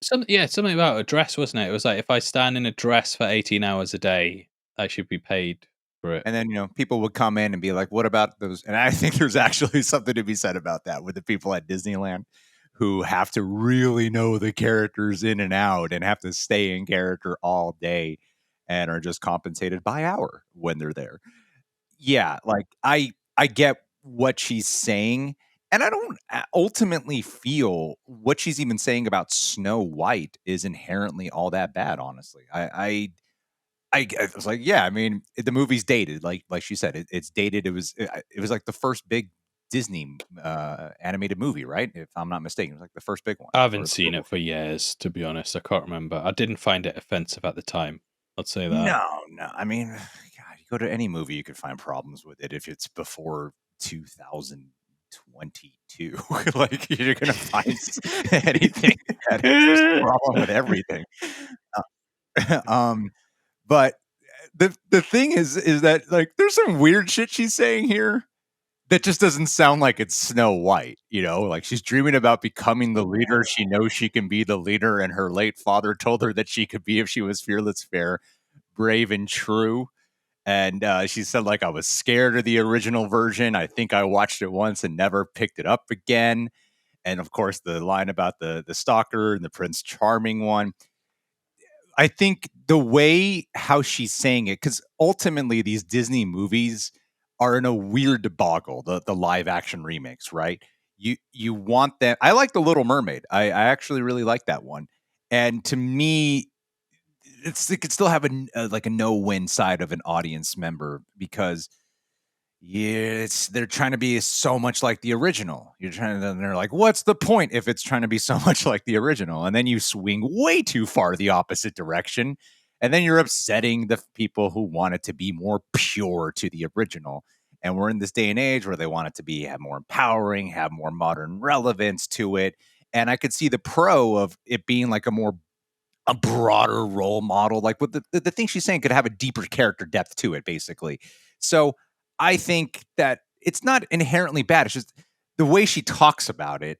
Something about a dress, wasn't it? It was like, if I stand in a dress for 18 hours a day, I should be paid for it. and then people would come in and be like, "What about those?" And I think there's actually something to be said about that with the people at Disneyland, who have to really know the characters in and out and have to stay in character all day and are just compensated by hour when they're there. Yeah, like I get what she's saying, and I don't ultimately feel what she's even saying about Snow White is inherently all that bad. Honestly, I was like, yeah, I mean, the movie's dated, like she said, it's dated. It was like the first big Disney animated movie, right? If I'm not mistaken, it was like the first big one. I haven't seen it for years, to be honest. I can't remember. I didn't find it offensive at the time. I'd say that. No. I mean, God, you go to any movie, you could find problems with it if it's before 2022. Like you're gonna find anything that is a problem with everything. Um, but the thing is that like there's some weird shit she's saying here that just doesn't sound like it's Snow White, you know? Like she's dreaming about becoming the leader. She knows she can be the leader, and her late father told her that she could be if she was fearless, fair, brave, and true. And she said, like, I was scared of the original version. I think I watched it once and never picked it up again. And of course, the line about the stalker and the Prince Charming one. I think the way how she's saying it, because ultimately these Disney movies are in a weird debacle, the live action remakes, right? You want that. I like The Little Mermaid. I actually really like that one. And to me, it could still have like a no win side of an audience member because they're trying to be so much like the original. They're like, what's the point if it's trying to be so much like the original? And then you swing way too far the opposite direction. And then you're upsetting the people who want it to be more pure to the original. And we're in this day and age where they want it to have more empowering, have more modern relevance to it. And I could see the pro of it being like a broader role model. Like what the thing she's saying could have a deeper character depth to it, basically. So I think that it's not inherently bad. It's just the way she talks about it.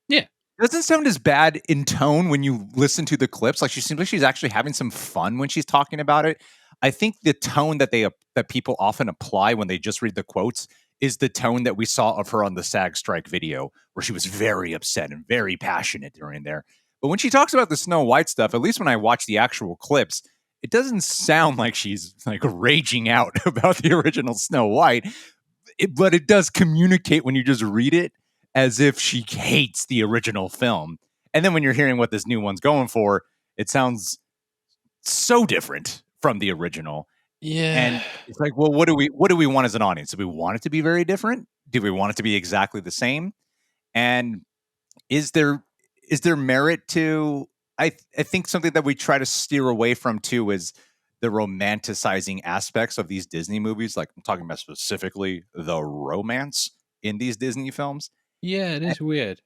Yeah. Doesn't sound as bad in tone when you listen to the clips. Like she seems like she's actually having some fun when she's talking about it. I think the tone that people often apply when they just read the quotes is the tone that we saw of her on the SAG strike video, where she was very upset and very passionate during there. But when she talks about the Snow White stuff, at least when I watch the actual clips, it doesn't sound like she's like raging out about the original Snow White. But it does communicate when you just read it as if she hates the original film. And then when you're hearing what this new one's going for, it sounds so different from the original. Yeah. And it's like, well, what do we want as an audience? Do we want it to be very different? Do we want it to be exactly the same? And is there merit to I think something that we try to steer away from too is the romanticizing aspects of these Disney movies. Like I'm talking about specifically the romance in these Disney films. Yeah, it is weird.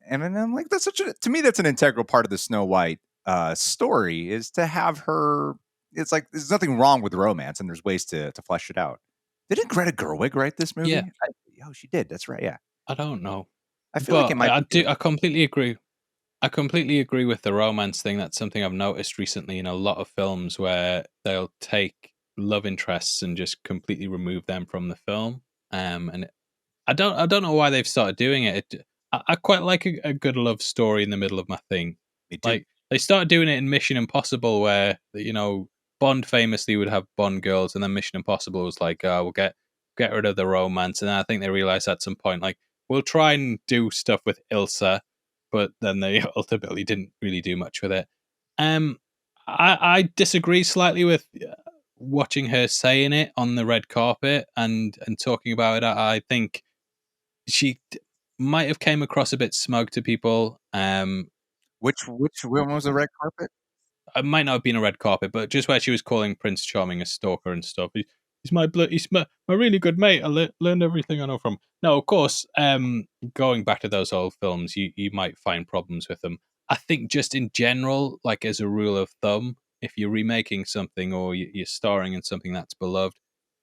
And then I'm like, to me, that's an integral part of the Snow White story is to have her. It's like there's nothing wrong with romance, and there's ways to flesh it out. Didn't Greta Gerwig write this movie? Yeah. Oh, she did. That's right. Yeah, I don't know. I feel like it But might. I completely agree. I completely agree with the romance thing. That's something I've noticed recently in a lot of films where they'll take love interests and just completely remove them from the film. And I don't know why they've started doing it. I quite like a good love story in the middle of my thing. Me too. Like they started doing it in Mission Impossible, where Bond famously would have Bond girls, and then Mission Impossible was like, we'll get rid of the romance. And then I think they realized at some point, like, we'll try and do stuff with Ilsa, but then they ultimately didn't really do much with it. I disagree slightly with watching her saying it on the red carpet and talking about it. I think she might have came across a bit smug to people. Which one was the red carpet? It might not have been a red carpet, but just where she was calling Prince Charming a stalker and stuff. He's my really good mate. I learned everything I know from. No, of course. Going back to those old films, you might find problems with them. I think just in general, like as a rule of thumb, if you're remaking something or you're starring in something that's beloved,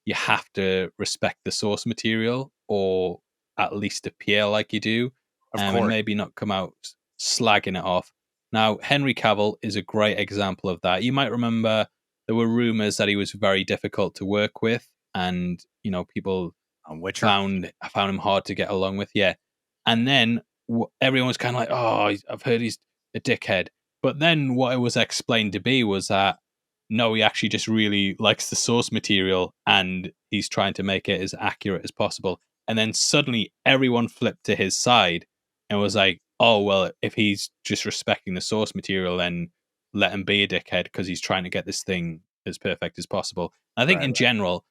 you have to respect the source material or at least appear like you do, Of and course. maybe not come out slagging it off. Now, Henry Cavill is a great example of that. You might remember there were rumors that he was very difficult to work with, and people On Witcher. found him hard to get along with. Yeah, and then everyone was kind of like, oh, I've heard he's a dickhead. But then what it was explained to be was that no, he actually just really likes the source material and he's trying to make it as accurate as possible. And then suddenly everyone flipped to his side and was like, oh, well, if he's just respecting the source material, then let him be a dickhead because he's trying to get this thing as perfect as possible. I think in general,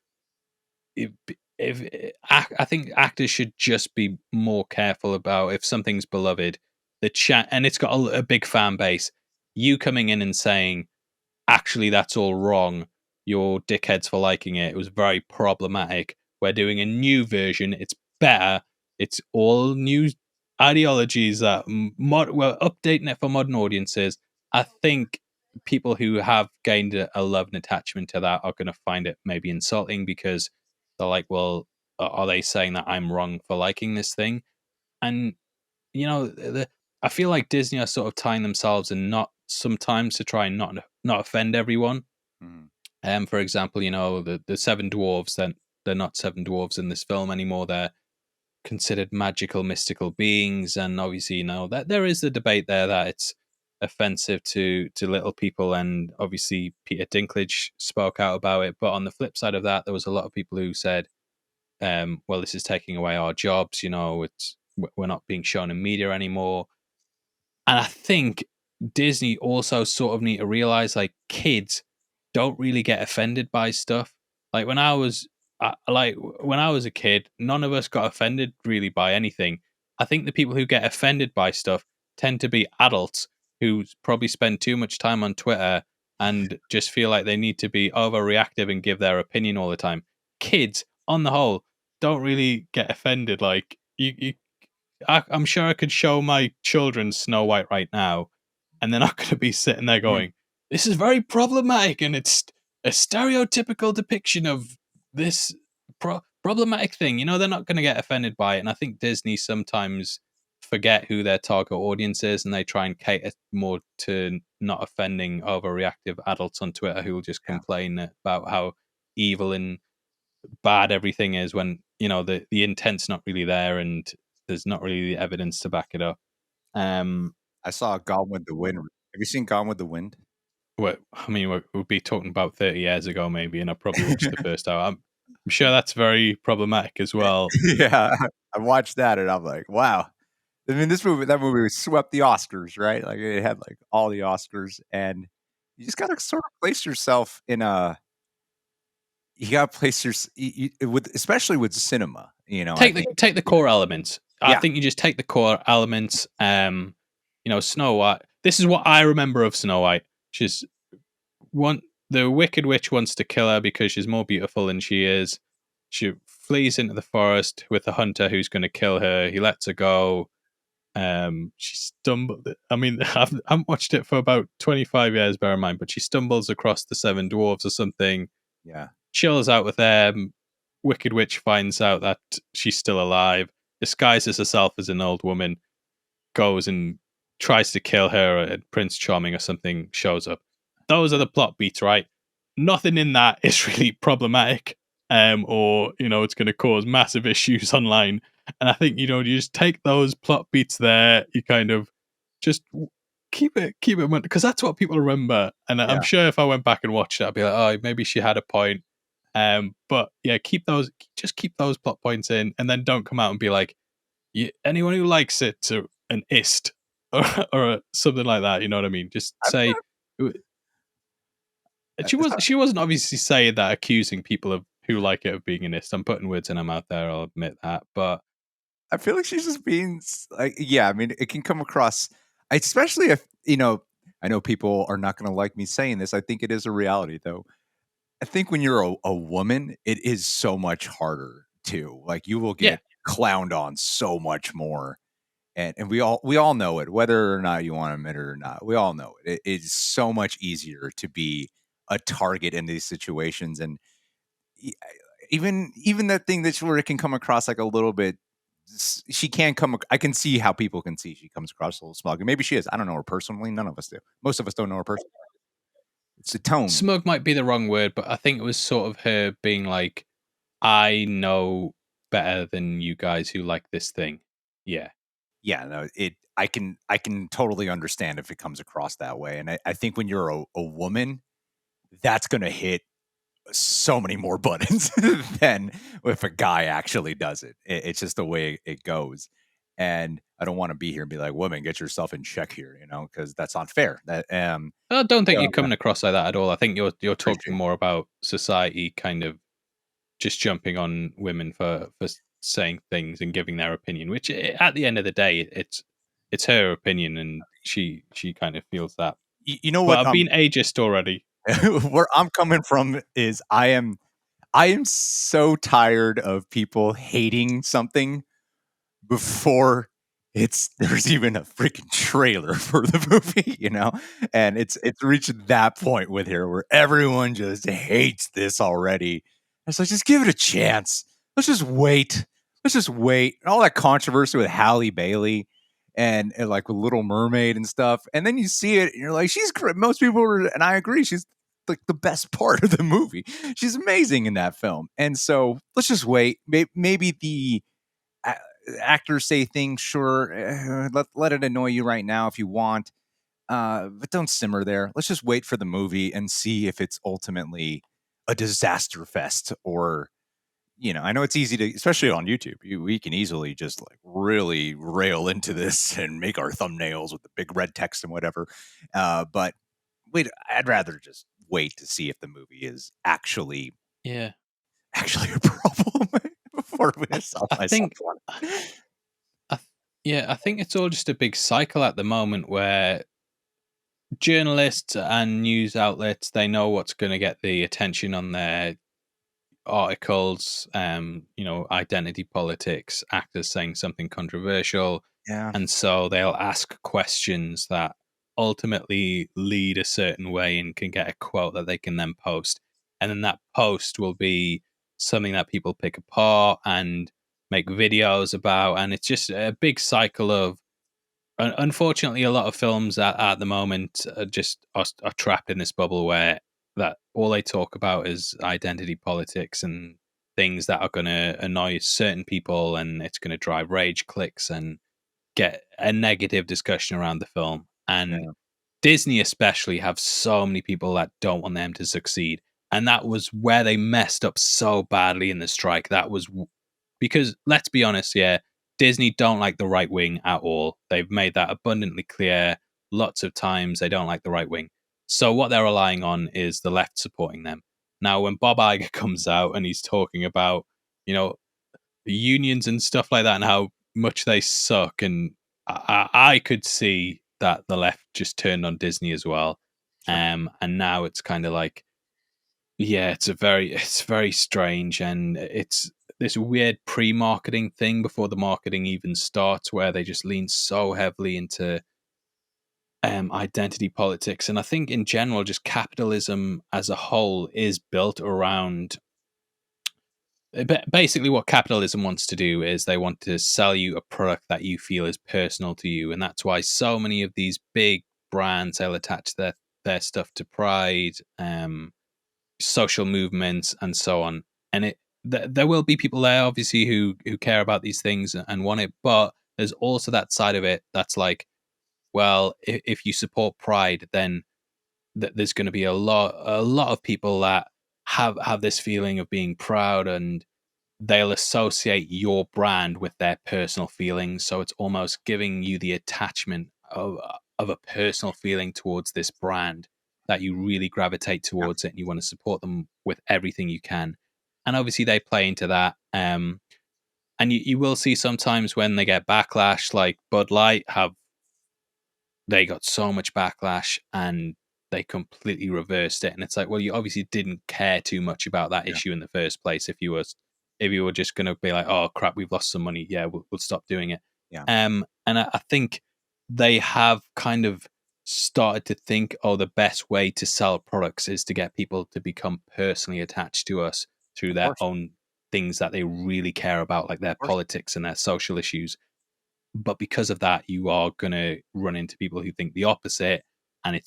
I think actors should just be more careful about if something's beloved, the chat, and it's got a big fan base. You coming in and saying, actually, that's all wrong. You're dickheads for liking it. It was very problematic. We're doing a new version. It's better. It's all new ideologies that we're updating it for modern audiences. I think people who have gained a love and attachment to that are going to find it maybe insulting because they're like, well, are they saying that I'm wrong for liking this thing? And I feel like Disney are sort of tying themselves in knot sometimes to try and not offend everyone. For example, the seven dwarves, then they're not seven dwarves in this film anymore. They're considered magical, mystical beings, and obviously, that there is the debate there that it's offensive to little people, and obviously Peter Dinklage spoke out about it. But on the flip side of that, there was a lot of people who said, well, this is taking away our jobs. We're not being shown in media anymore. And I think Disney also sort of need to realize like kids don't really get offended by stuff. Like when I was a kid, none of us got offended really by anything. I think the people who get offended by stuff tend to be adults who probably spend too much time on Twitter and just feel like they need to be overreactive and give their opinion all the time. Kids, on the whole, don't really get offended. Like I'm sure I could show my children Snow White right now, and they're not going to be sitting there going, "This is very problematic, and it's a stereotypical depiction of this problematic thing." They're not going to get offended by it, and I think Disney sometimes forget who their target audience is, and they try and cater more to not offending overreactive adults on Twitter who will just complain about how evil and bad everything is when the intent's not really there and there's not really the evidence to back it up. I saw Gone with the Wind. Have you seen Gone with the Wind? We'll be talking about 30 years ago maybe, and I probably watched the first hour. I'm sure that's very problematic as well. Yeah, I watched that and I'm like, wow. I mean, that movie swept the Oscars, right? Like it had like all the Oscars, and you just got to sort of place yourself in a. You got to place with, especially with cinema. I think Take the core elements. I Yeah. think you just take the core elements. Snow White. This is what I remember of Snow White. She's the Wicked Witch wants to kill her because she's more beautiful than she is. She flees into the forest with the hunter who's going to kill her. He lets her go. She stumbled. I mean, I haven't watched it for about 25 years, bear in mind, but she stumbles across the seven dwarves or something. Yeah. Chills out with them. Wicked Witch finds out that she's still alive, disguises herself as an old woman, goes and tries to kill her, and Prince Charming or something shows up. Those are the plot beats, right? Nothing in that is really problematic, or it's going to cause massive issues online. And I think you just take those plot beats there. You kind of just keep it because that's what people remember. And I'm sure if I went back and watched it, I'd be like, oh, maybe she had a point. But yeah, keep those plot points in, and then don't come out and be like, anyone who likes it an ist or something like that. You know what I mean? Just say. She wasn't obviously saying that, accusing people of who like it of being an ist. I'm putting words in her mouth there. I'll admit that, but I feel like she's just being like, yeah. I mean, it can come across, especially if I know people are not going to like me saying this. I think it is a reality, though. I think when you're a woman, it is so much harder too. Like you will get clowned on so much more, and we all know it, whether or not you want to admit it or not. We all know it. It is so much easier to be a target in these situations, and e- even that thing that's where it can come across like a little bit. She can come. I can see how people can see she comes across a little smug, and maybe she is. I don't know her personally. None of us do. Most of us don't know her personally. It's the tone. Smug might be the wrong word, but I think it was sort of her being like, I know better than you guys who like this thing. Yeah. Yeah, no, I can totally understand if it comes across that way. And I think when you're a woman, that's gonna hit so many more buttons than if a guy actually does it. It's just the way it goes. And I don't want to be here and be like, woman, get yourself in check here, because that's unfair. That I don't think you're so coming across like that at all. I think you're talking appreciate more about society kind of just jumping on women for saying things and giving their opinion, which at the end of the day, it's her opinion, and she kind of feels that. you know But what I've been ageist already. where I'm coming from is I am so tired of people hating something before there's even a freaking trailer for the movie. And it's reached that point with here where everyone just hates this already. It's like, just give it a chance. Let's just wait. Let's just wait. And all that controversy with Halle Bailey and like with Little Mermaid and stuff. And then you see it and you're like, she's great. Most people are, and I agree, she's like the best part of the movie. She's amazing in that film. And so let's just wait. Maybe the a- actors say things, sure, let it annoy you right now if you want, but don't simmer there. Let's just wait for the movie and see if it's ultimately a disaster fest. Or I know it's easy to, especially on YouTube, we can easily just like really rail into this and make our thumbnails with the big red text and whatever. But wait, I'd rather just wait to see if the movie is Yeah, actually a problem before I'm I going to sell I myself think on it. I, yeah, I think it's all just a big cycle at the moment where journalists and news outlets, they know what's going to get the attention on their articles, identity politics, actors saying something controversial, Yeah. and so they'll ask questions that ultimately lead a certain way and can get a quote that they can then post, and then that post will be something that people pick apart and make videos about, and it's just a big cycle of, unfortunately, a lot of films at the moment are trapped in this bubble where that all they talk about is identity politics and things that are going to annoy certain people, and it's going to drive rage clicks and get a negative discussion around the film. And Yeah. Disney especially have so many people that don't want them to succeed, and that was where they messed up so badly in the strike. That was because, let's be honest, yeah, Disney don't like the right wing at all. They've made that abundantly clear lots of times. They don't like the right wing. So what they're relying on is the left supporting them. Now, when Bob Iger comes out and he's talking about, you know, the unions and stuff like that and how much they suck, and I could see that the left just turned on Disney as well. Sure. And now it's kind of like, yeah, it's very strange, and it's this weird pre-marketing thing before the marketing even starts, where they just lean so heavily into identity politics. And I think in general, just capitalism as a whole is built around, basically what capitalism wants to do is they want to sell you a product that you feel is personal to you, and that's why so many of these big brands, they'll attach their stuff to pride, social movements, and so on. And there will be people there, obviously, who care about these things and want it, but there's also that side of it that's like, well, if you support pride, then there's going to be a lot of people that have this feeling of being proud, and they'll associate your brand with their personal feelings. So it's almost giving you the attachment of a personal feeling towards this brand, that you really gravitate Yeah. towards it and you want to support them with everything you can. And obviously they play into that. And you will see sometimes when they get backlash, like Bud Light have, they got so much backlash and they completely reversed it. And it's like, well, you obviously didn't care too much about that Yeah. issue in the first place. If you were just going to be like, oh crap, we've lost some money, yeah, we'll stop doing it. Yeah. And I think they have kind of started to think, oh, the best way to sell products is to get people to become personally attached to us through Of their course. own things that they really care about, like their Of course. politics and their social issues. But because of that, you are going to run into people who think the opposite, and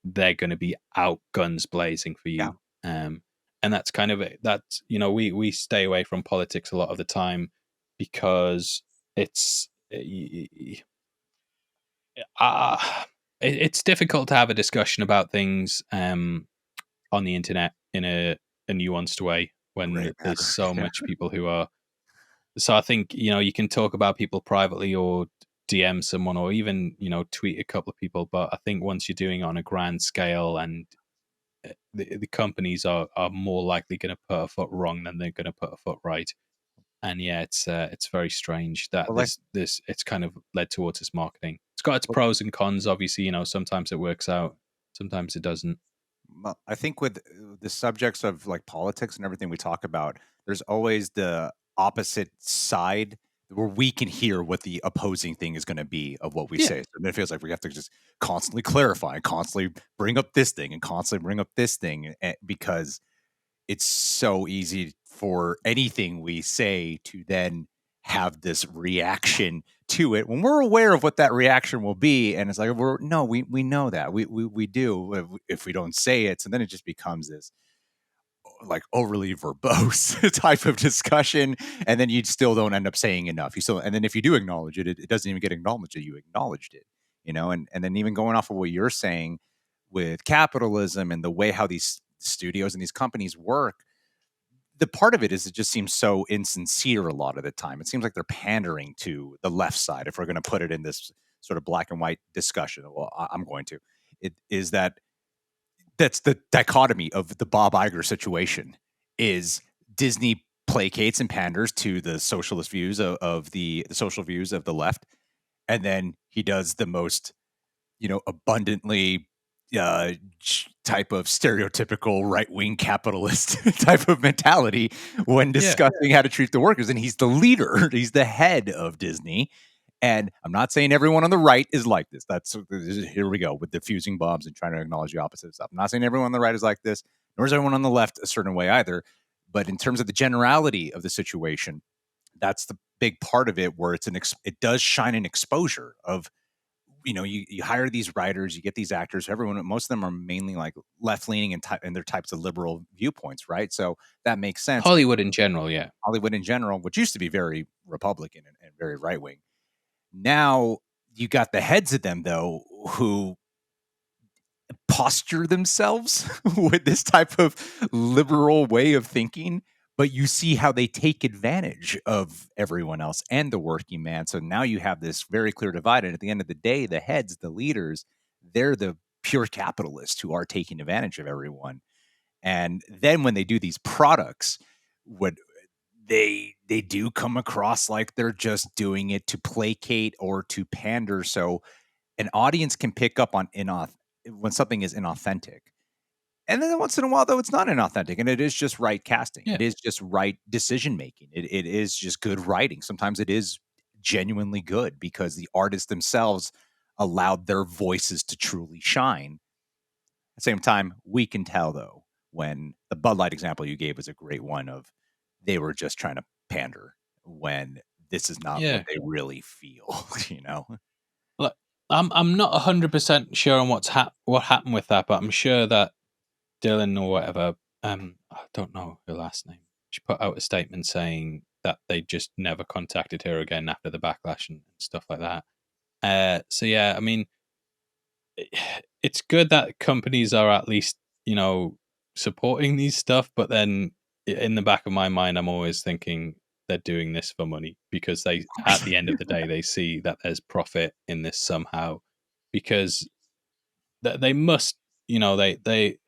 they're going to be out guns blazing for Yeah. you. And that's kind of it. That's, we stay away from politics a lot of the time because it's it's difficult to have a discussion about things on the internet in a nuanced way when Right, man. there's so Yeah. much people who are. So I think you can talk about people privately or DM someone or even tweet a couple of people, but I think once you're doing it on a grand scale and the companies are more likely going to put a foot wrong than they're going to put a foot right. And yeah, it's very strange that Well, like, this it's kind of led towards this marketing. It's got its pros and cons. Obviously, sometimes it works out, sometimes it doesn't. well, I think with the subjects of like politics and everything we talk about, there's always the opposite side where we can hear what the opposing thing is going to be of what we Yeah, say. So then it feels like we have to just constantly clarify and constantly bring up this thing and constantly bring up this thing because it's so easy for anything we say to then have this reaction to it when we're aware of what that reaction will be. And it's like, we know that we do if we don't say it. So then it just becomes this like overly verbose type of discussion. And then you still don't end up saying enough. And then if you do acknowledge it, it doesn't even get acknowledged that you acknowledged it, and then even going off of what you're saying with capitalism and the way how these studios and these companies work, the part of it is it just seems so insincere a lot of the time. It seems like they're pandering to the left side, if we're going to put it in this sort of black and white discussion. Well, I'm going to. It is that's the dichotomy of the Bob Iger situation. Is Disney placates and panders to the socialist views of the social views of the left, and then he does the most abundantly type of stereotypical right wing capitalist type of mentality when yeah. discussing how to treat the workers. And he's the leader, he's the head of Disney. And I'm not saying everyone on the right is like this. Here we go with diffusing bombs and trying to acknowledge the opposite of stuff. I'm not saying everyone on the right is like this, nor is everyone on the left a certain way either. But in terms of the generality of the situation, that's the big part of it where it does shine an exposure of you hire these writers, you get these actors, most of them are mainly like left leaning and their types of liberal viewpoints, right? So that makes sense. Hollywood in general, yeah. Hollywood in general, which used to be very Republican and very right wing, now you got the heads of them though who posture themselves with this type of liberal way of thinking, but you see how they take advantage of everyone else and the working man. So now you have this very clear divide. And at the end of the day, the heads, the leaders, they're the pure capitalists who are taking advantage of everyone. And then when they do these products, what they do come across like they're just doing it to placate or to pander. So an audience can pick up on when something is inauthentic. And then once in a while, though, it's not inauthentic, and it is just right casting. Yeah. It is just right decision making. It is just good writing. Sometimes it is genuinely good because the artists themselves allowed their voices to truly shine. At the same time, we can tell though when the Bud Light example you gave was a great one of they were just trying to pander when this is not what Yeah. they really feel. You know. Look, I'm not 100% sure on what happened with that, but I'm sure that Dylan or whatever, I don't know her last name. She put out a statement saying that they just never contacted her again after the backlash and stuff like that. So yeah, I mean, it's good that companies are at least supporting these stuff, but then in the back of my mind, I'm always thinking they're doing this for money because they, at the end of the day, they see that there's profit in this somehow because they must, they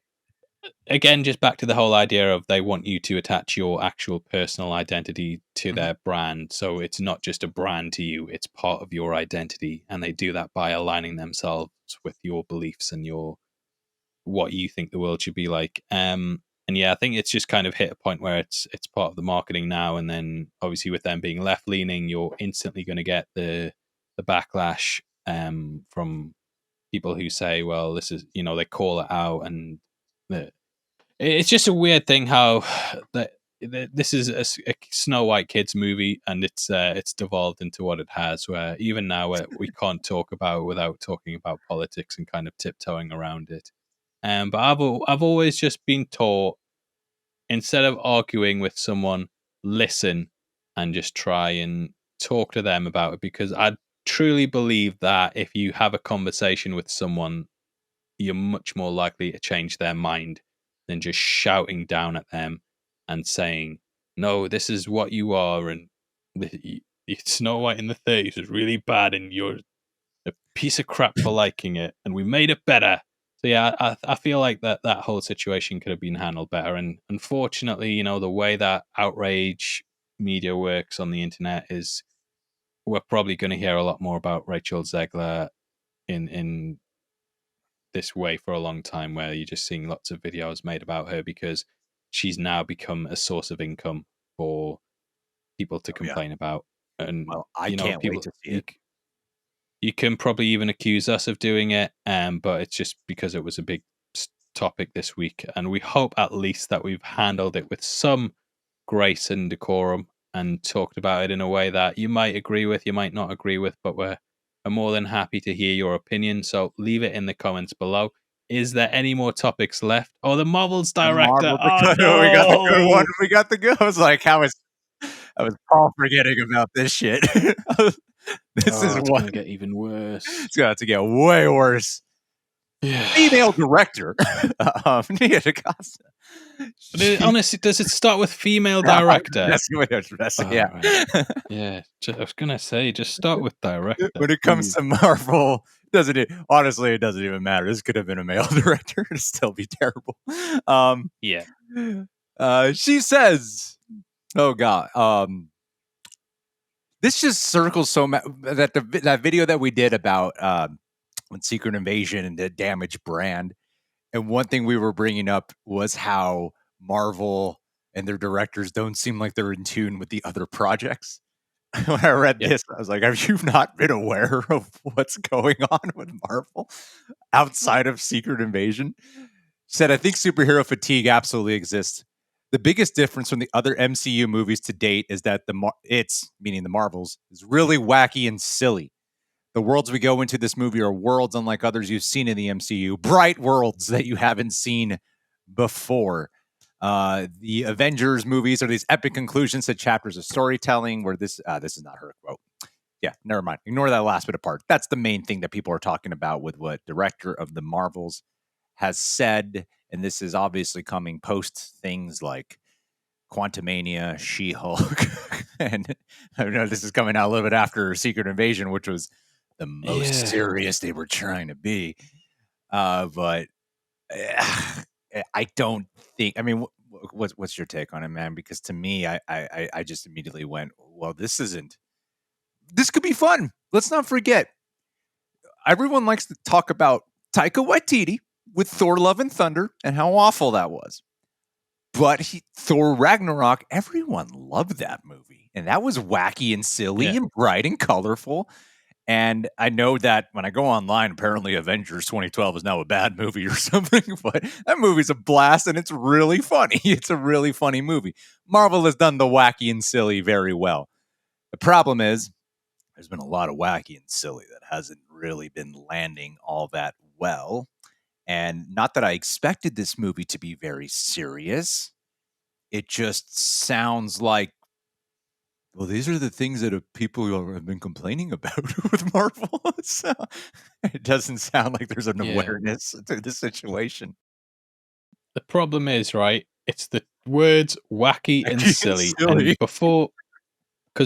again, just back to the whole idea of they want you to attach your actual personal identity to Mhm. their brand. So it's not just a brand to you, it's part of your identity. And they do that by aligning themselves with your beliefs and your what you think the world should be like. And yeah, I think it's just kind of hit a point where it's part of the marketing now. And then obviously with them being left leaning, you're instantly going to get the backlash from people who say, well, this is they call it out and the, it's just a weird thing how that this is a Snow White kids movie, and it's devolved into what it has. Where even now we can't talk about without talking about politics and kind of tiptoeing around it. But I've always just been taught instead of arguing with someone, listen and just try and talk to them about it, because I truly believe that if you have a conversation with someone, you're much more likely to change their mind than just shouting down at them and saying, "No, this is what you are," and Snow White in the 30s is really bad, and you're a piece of crap for liking it, and we made it better. So yeah, I feel like that whole situation could have been handled better, and unfortunately, the way that outrage media works on the internet is we're probably going to hear a lot more about Rachel Zegler in this way for a long time, where you're just seeing lots of videos made about her because she's now become a source of income for people to Oh, yeah. complain about. And Well, I can't wait people to see it. you can probably even accuse us of doing it, but it's just because it was a big topic this week, and we hope at least that we've handled it with some grace and decorum and talked about it in a way that you might agree with, you might not agree with, but we're more than happy to hear your opinion. So leave it in the comments below. Is there any more topics left? Oh, the Marvel's The director. Marvel, Oh we got the good one. no! We got the good. I was like, I was Paul forgetting about this shit. This is Oh, it's what gonna get even worse. it's got to get way worse. Yeah. Female director, Nia DaCosta. Honestly, does it start with female director? That's what I was messing. Yeah. Right. Yeah. I was gonna say, just start with director. When it comes to Marvel, honestly, it doesn't even matter. This could have been a male director. It'd still be terrible. Yeah. She says, oh God, this just circles that video that we did about Secret Invasion and the damaged brand. And one thing we were bringing up was how Marvel and their directors don't seem like they're in tune with the other projects. When I read this, I was like, have you not been aware of what's going on with Marvel outside of Secret Invasion? Said, I think superhero fatigue absolutely exists. The biggest difference from the other MCU movies to date is that meaning the Marvels, is really wacky and silly. The worlds we go into this movie are worlds unlike others you've seen in the MCU, bright worlds that you haven't seen before. The Avengers movies are these epic conclusions to chapters of storytelling where this is not her quote. Yeah, never mind. Ignore that last bit apart. That's the main thing that people are talking about with what director of the Marvels has said. And this is obviously coming post things like Quantumania, She-Hulk. And I know this is coming out a little bit after Secret Invasion, which was the most serious they were trying to be. But I don't think, I mean, what's your take on it, man? Because to me, I just immediately went, well, this could be fun. Let's not forget, everyone likes to talk about Taika Waititi with Thor Love and Thunder and how awful that was. But Thor Ragnarok, everyone loved that movie. And that was wacky and silly and bright and colorful. And I know that when I go online, apparently Avengers 2012 is now a bad movie or something, but that movie's a blast and it's really funny. It's a really funny movie. Marvel has done the wacky and silly very well. The problem is there's been a lot of wacky and silly that hasn't really been landing all that well. And not that I expected this movie to be very serious. It just sounds like, well, these are the things that people have been complaining about with Marvel. So it doesn't sound like there's an awareness to the situation. The problem is, right, it's the words wacky and silly. And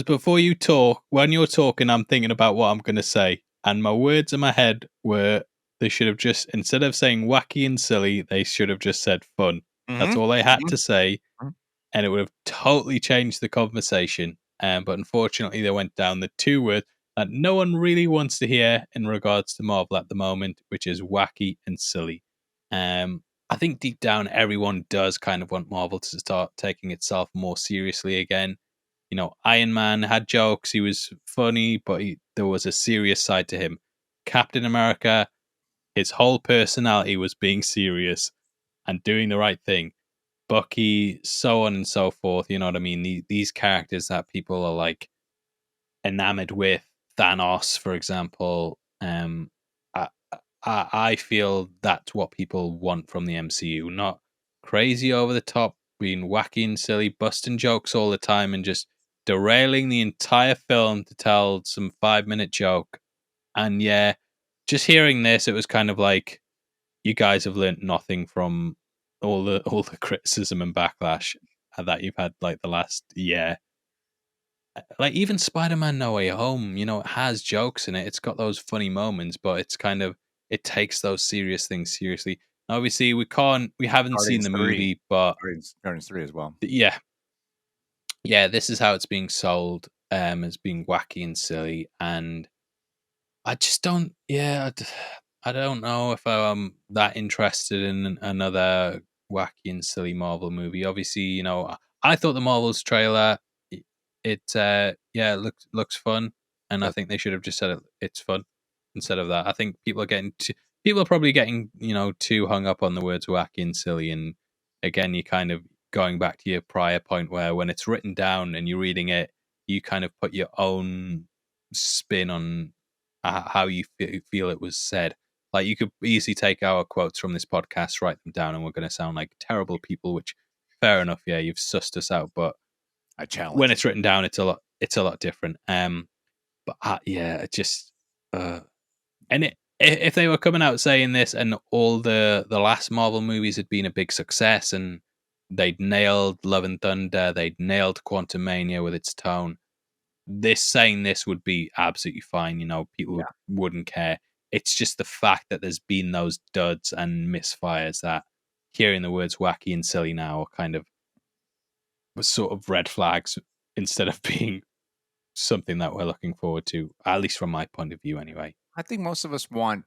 before you talk, when you're talking, I'm thinking about what I'm going to say. And my words in my head were, they should have just, instead of saying wacky and silly, they should have just said fun. That's all they had to say. And it would have totally changed the conversation. But unfortunately, they went down the two words that no one really wants to hear in regards to Marvel at the moment, which is wacky and silly. I think deep down, everyone does kind of want Marvel to start taking itself more seriously again. Iron Man had jokes, he was funny, but there was a serious side to him. Captain America, his whole personality was being serious and doing the right thing. Bucky, so on and so forth. You know what I mean? These characters that people are like enamored with, Thanos, for example. I feel that's what people want from the MCU, not crazy over the top, being wacky and silly, busting jokes all the time, and just derailing the entire film to tell some 5-minute joke. And yeah, just hearing this, it was kind of like, you guys have learnt nothing from all the criticism and backlash that you've had like the last year. Like even Spider-Man No Way Home, you know, it has jokes in it. It's got those funny moments, but it's kind of, it takes those serious things seriously. Obviously, we haven't seen Guardians the 3. movie, but Guardians 3 as well. yeah, this is how it's being sold, as being wacky and silly, and I just don't. Yeah, I don't know if I'm that interested in another wacky and silly Marvel movie. Obviously, you know, I thought the Marvels trailer, yeah, looks fun, and I Does- think they should have just said it's fun instead of that. I think people are probably getting, you know, too hung up on the words wacky and silly, and again, you kind of going back to your prior point where when it's written down and you're reading it, you kind of put your own spin on how you feel it was said. Like you could easily take our quotes from this podcast, write them down, and we're going to sound like terrible people. Which, fair enough, yeah, you've sussed us out. But I challenge when you. it's written down, it's a lot different. But yeah, it just and if they were coming out saying this, and all the last Marvel movies had been a big success, and they'd nailed Love and Thunder, they'd nailed Quantum Mania with its tone, saying this would be absolutely fine. You know, people Yeah. wouldn't care. It's just the fact that there's been those duds and misfires that hearing the words wacky and silly now are kind of sort of red flags instead of being something that we're looking forward to, at least from my point of view anyway. I think most of us want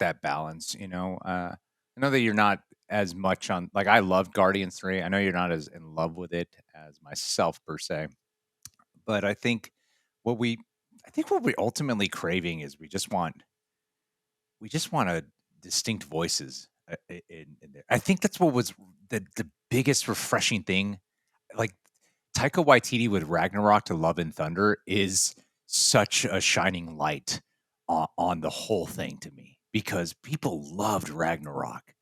that balance, you know. I know that you're not as much on, like, I love Guardians 3. I know you're not as in love with it as myself per se. But what we what we're ultimately craving is we just want a distinct voices in there. I think that's what was the biggest refreshing thing. Like Taika Waititi with Ragnarok to Love and Thunder is such a shining light on the whole thing to me because people loved Ragnarok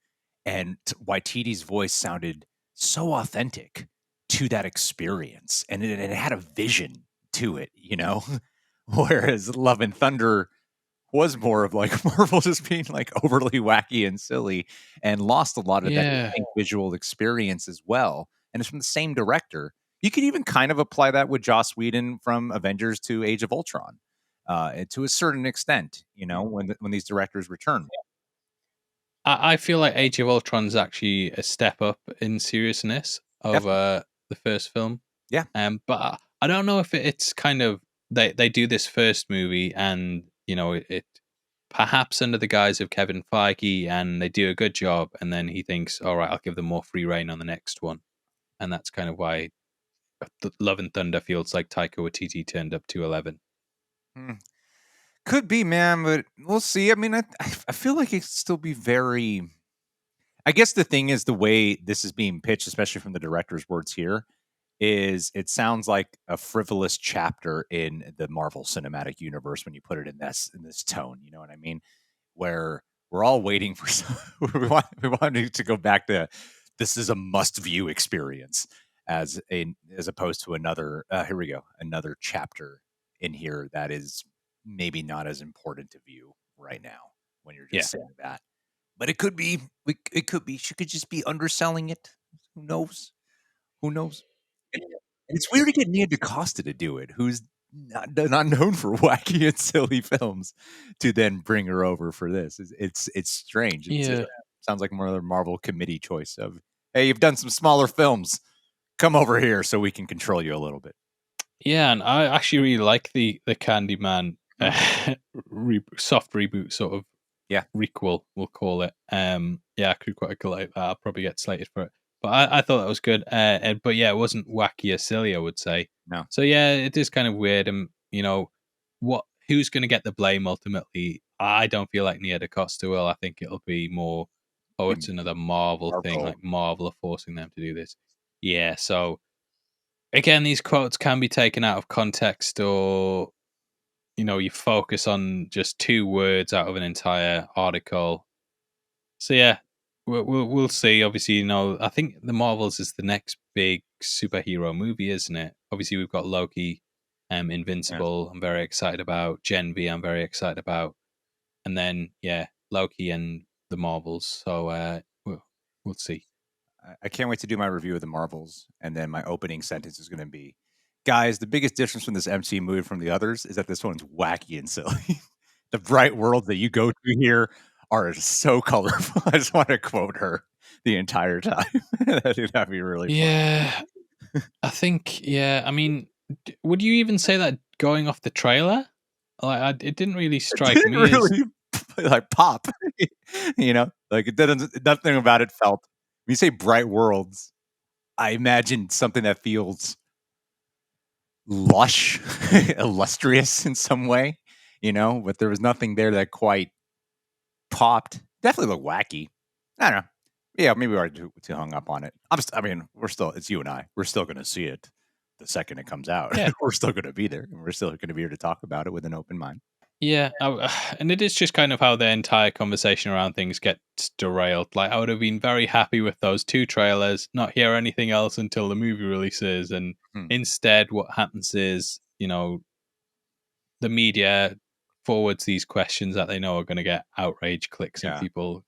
and Waititi's voice sounded so authentic to that experience and it had a vision to it, you know? Whereas Love and Thunder was more of like Marvel just being like overly wacky and silly and lost a lot of that Yeah. distinct visual experience as well. And it's from the same director. You could even kind of apply that with Joss Whedon from Avengers to Age of Ultron, to a certain extent. You know, when these directors return. I feel like Age of Ultron is actually a step up in seriousness Definitely, over the first film. yeah. But I don't know if it's kind of they do this first movie, and you know it perhaps under the guise of Kevin Feige, and they do a good job, and then he thinks, all right, I'll give them more free reign on the next one, and that's kind of why Love and Thunder feels like Taika Waititi turned up to 11. Hmm. Could be, man, but we'll see. I mean, I feel like it could still be very. I guess the thing is the way this is being pitched, especially from the director's words here, is it sounds like a frivolous chapter in the Marvel Cinematic Universe when you put it in this tone. You know what I mean? Where we're all waiting for we want to go back to this is a must view experience as opposed to another here we go, another chapter in here that is maybe not as important to view right now when you're Yeah, just saying that. But it could be it could be she could just be underselling it. Who knows? Who knows? And it's weird to get Nia DaCosta to do it, who's not known for wacky and silly films, to then bring her over for this. It's strange. It yeah, sounds like more of a Marvel committee choice of, hey, you've done some smaller films. Come over here so we can control you a little bit. yeah. And I actually really like the Candyman Mm, soft reboot sort of yeah, requel, we'll call it. Yeah, I could quite like that. I'll probably get slated for it, but I thought that was good. But yeah, it wasn't wacky or silly, I would say. no. So yeah, it is kind of weird. And you know, who's going to get the blame ultimately? I don't feel like Nia DaCosta will. I think it'll be more, oh, Be it's another Marvel thing. Marvel. Like Marvel are forcing them to do this. Yeah. So again, these quotes can be taken out of context, or you know, you focus on just two words out of an entire article. So yeah, we'll see. Obviously, you know, I think the Marvels is the next big superhero movie, isn't it? obviously we've got Loki, Invincible. I'm very excited about Gen V. I'm very excited about, and then Loki and the Marvels. So we'll see. I can't wait to do my review of the Marvels, and then my opening sentence is going to be, guys, the biggest difference from this MCU movie from the others is that this one's wacky and silly. The bright worlds that you go to here are so colorful. I just want to quote her the entire time. That'd be really fun. Yeah, I think. Yeah, I mean, would you even say that going off the trailer? Like, it didn't really It strike didn't me as really like pop, like it didn't. Nothing about it felt. When you say bright worlds, I imagine something that feels lush, illustrious in some way, but there was nothing there that quite popped. Definitely looked wacky. I don't know. Yeah, maybe we are too hung up on it. We're still, it's you and I. We're still going to see it the second it comes out. Yeah. We're still going to be there, and we're still going to be here to talk about it with an open mind. Yeah, and it is just kind of how the entire conversation around things gets derailed. Like, I would have been very happy with those 2 trailers, not hear anything else until the movie releases, and instead, what happens is, the media forwards these questions that they know are going to get outrage clicks and people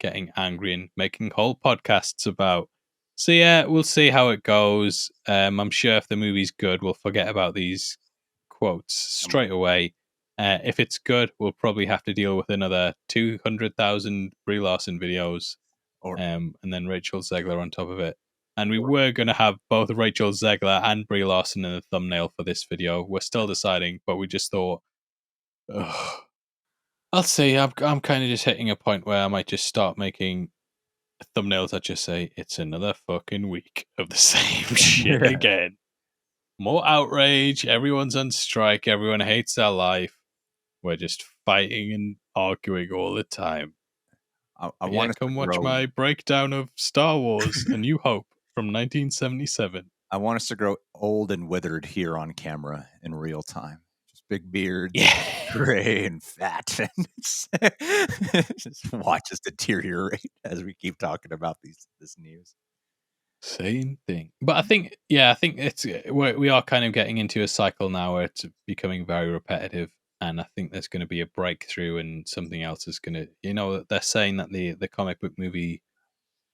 getting angry and making whole podcasts about. So yeah, we'll see how it goes. I'm sure if the movie's good, we'll forget about these quotes straight away. If it's good, we'll probably have to deal with another 200,000 Brie Larson videos, and then Rachel Zegler on top of it. And we were going to have both Rachel Zegler and Brie Larson in the thumbnail for this video. We're still deciding, but we just thought, ugh. I'll see. I'm kind of just hitting a point where I might just start making thumbnails that just say, it's another fucking week of the same shit again. More outrage. Everyone's on strike. Everyone hates their life. We're just fighting and arguing all the time. I want to come watch my breakdown of Star Wars: A New Hope from 1977. I want us to grow old and withered here on camera in real time. Just big beards, gray and fat, and just watch us deteriorate as we keep talking about this news. Same thing, but I think it's we are kind of getting into a cycle now where it's becoming very repetitive, and I think there's going to be a breakthrough, and something else is going to, they're saying that the comic book movie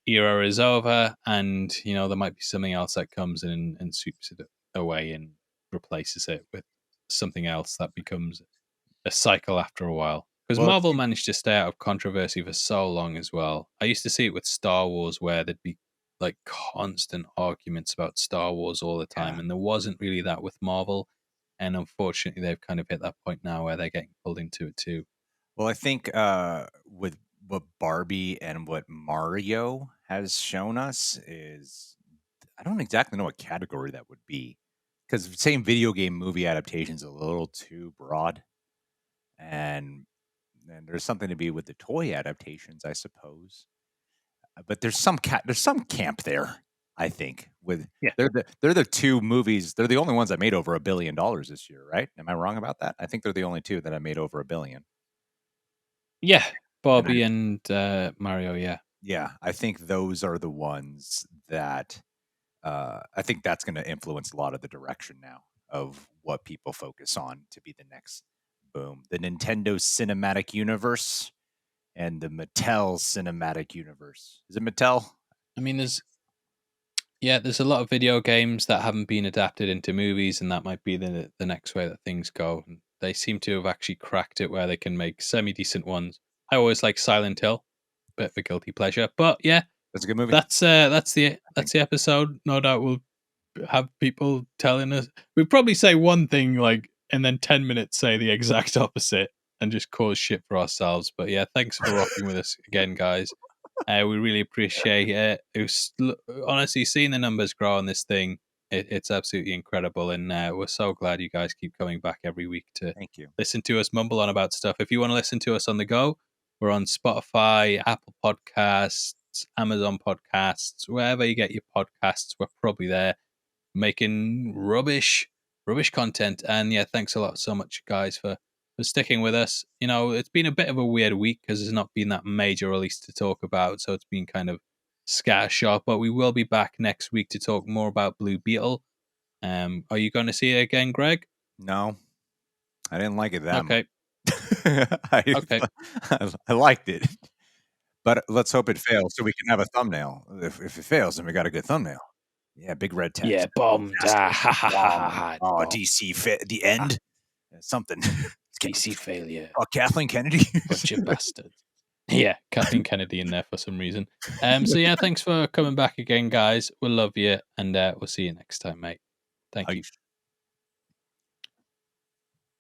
era is over, and there might be something else that comes in and sweeps it away and replaces it with something else that becomes a cycle after a while. Because Marvel managed to stay out of controversy for so long as well. I used to see it with Star Wars, where there'd be like constant arguments about Star Wars all the time, and there wasn't really that with Marvel. And unfortunately, they've kind of hit that point now where they're getting pulled into it too. Well, I think with what Barbie and what Mario has shown us is, I don't exactly know what category that would be, because saying video game movie adaptation is a little too broad, and there's something to be with the toy adaptations, I suppose. But there's some camp there, I think. They're the 2 movies. They're the only ones that made over $1 billion this year, right? Am I wrong about that? I think they're the only 2 that have made over $1 billion. Yeah, Barbie and Mario. Yeah, I think those are the ones that I think that's going to influence a lot of the direction now of what people focus on to be the next boom. The Nintendo Cinematic Universe and the Mattel Cinematic Universe. Is it Mattel? I mean, there's a lot of video games that haven't been adapted into movies, and that might be the next way that things go. And they seem to have actually cracked it where they can make semi-decent ones. I always like Silent Hill, bit of a guilty pleasure, but yeah, that's a good movie. That's the episode. No doubt we'll have people telling us. We'll probably say one thing and then 10 minutes say the exact opposite and just cause shit for ourselves. But yeah, thanks for rocking with us again, guys. We really appreciate it. It was honestly seeing the numbers grow on this thing. It's absolutely incredible, and we're so glad you guys keep coming back every week to listen to us mumble on about stuff. If you want to listen to us on the go, we're on Spotify, Apple Podcasts, Amazon Podcasts, wherever you get your podcasts. We're probably there, making rubbish content. And yeah, thanks a lot so much, guys, for sticking with us. It's been a bit of a weird week because there's not been that major release to talk about, so it's been kind of scattershot. But we will be back next week to talk more about Blue Beetle. Are you going to see it again, Greg? No, I didn't like it that much. Okay. Okay. I liked it, but let's hope it fails so we can have a thumbnail. If it fails, then we got a good thumbnail. Yeah, big red text. Yeah, bombed. Disaster. Ha ha ha Bomb. ha. Oh, Bomb. DC, the end. Something. DC failure. Oh, Kathleen Kennedy. Bunch of bastards. Yeah, Kathleen Kennedy in there for some reason. So yeah, thanks for coming back again, guys. We'll love you, and we'll see you next time, mate. Thank you.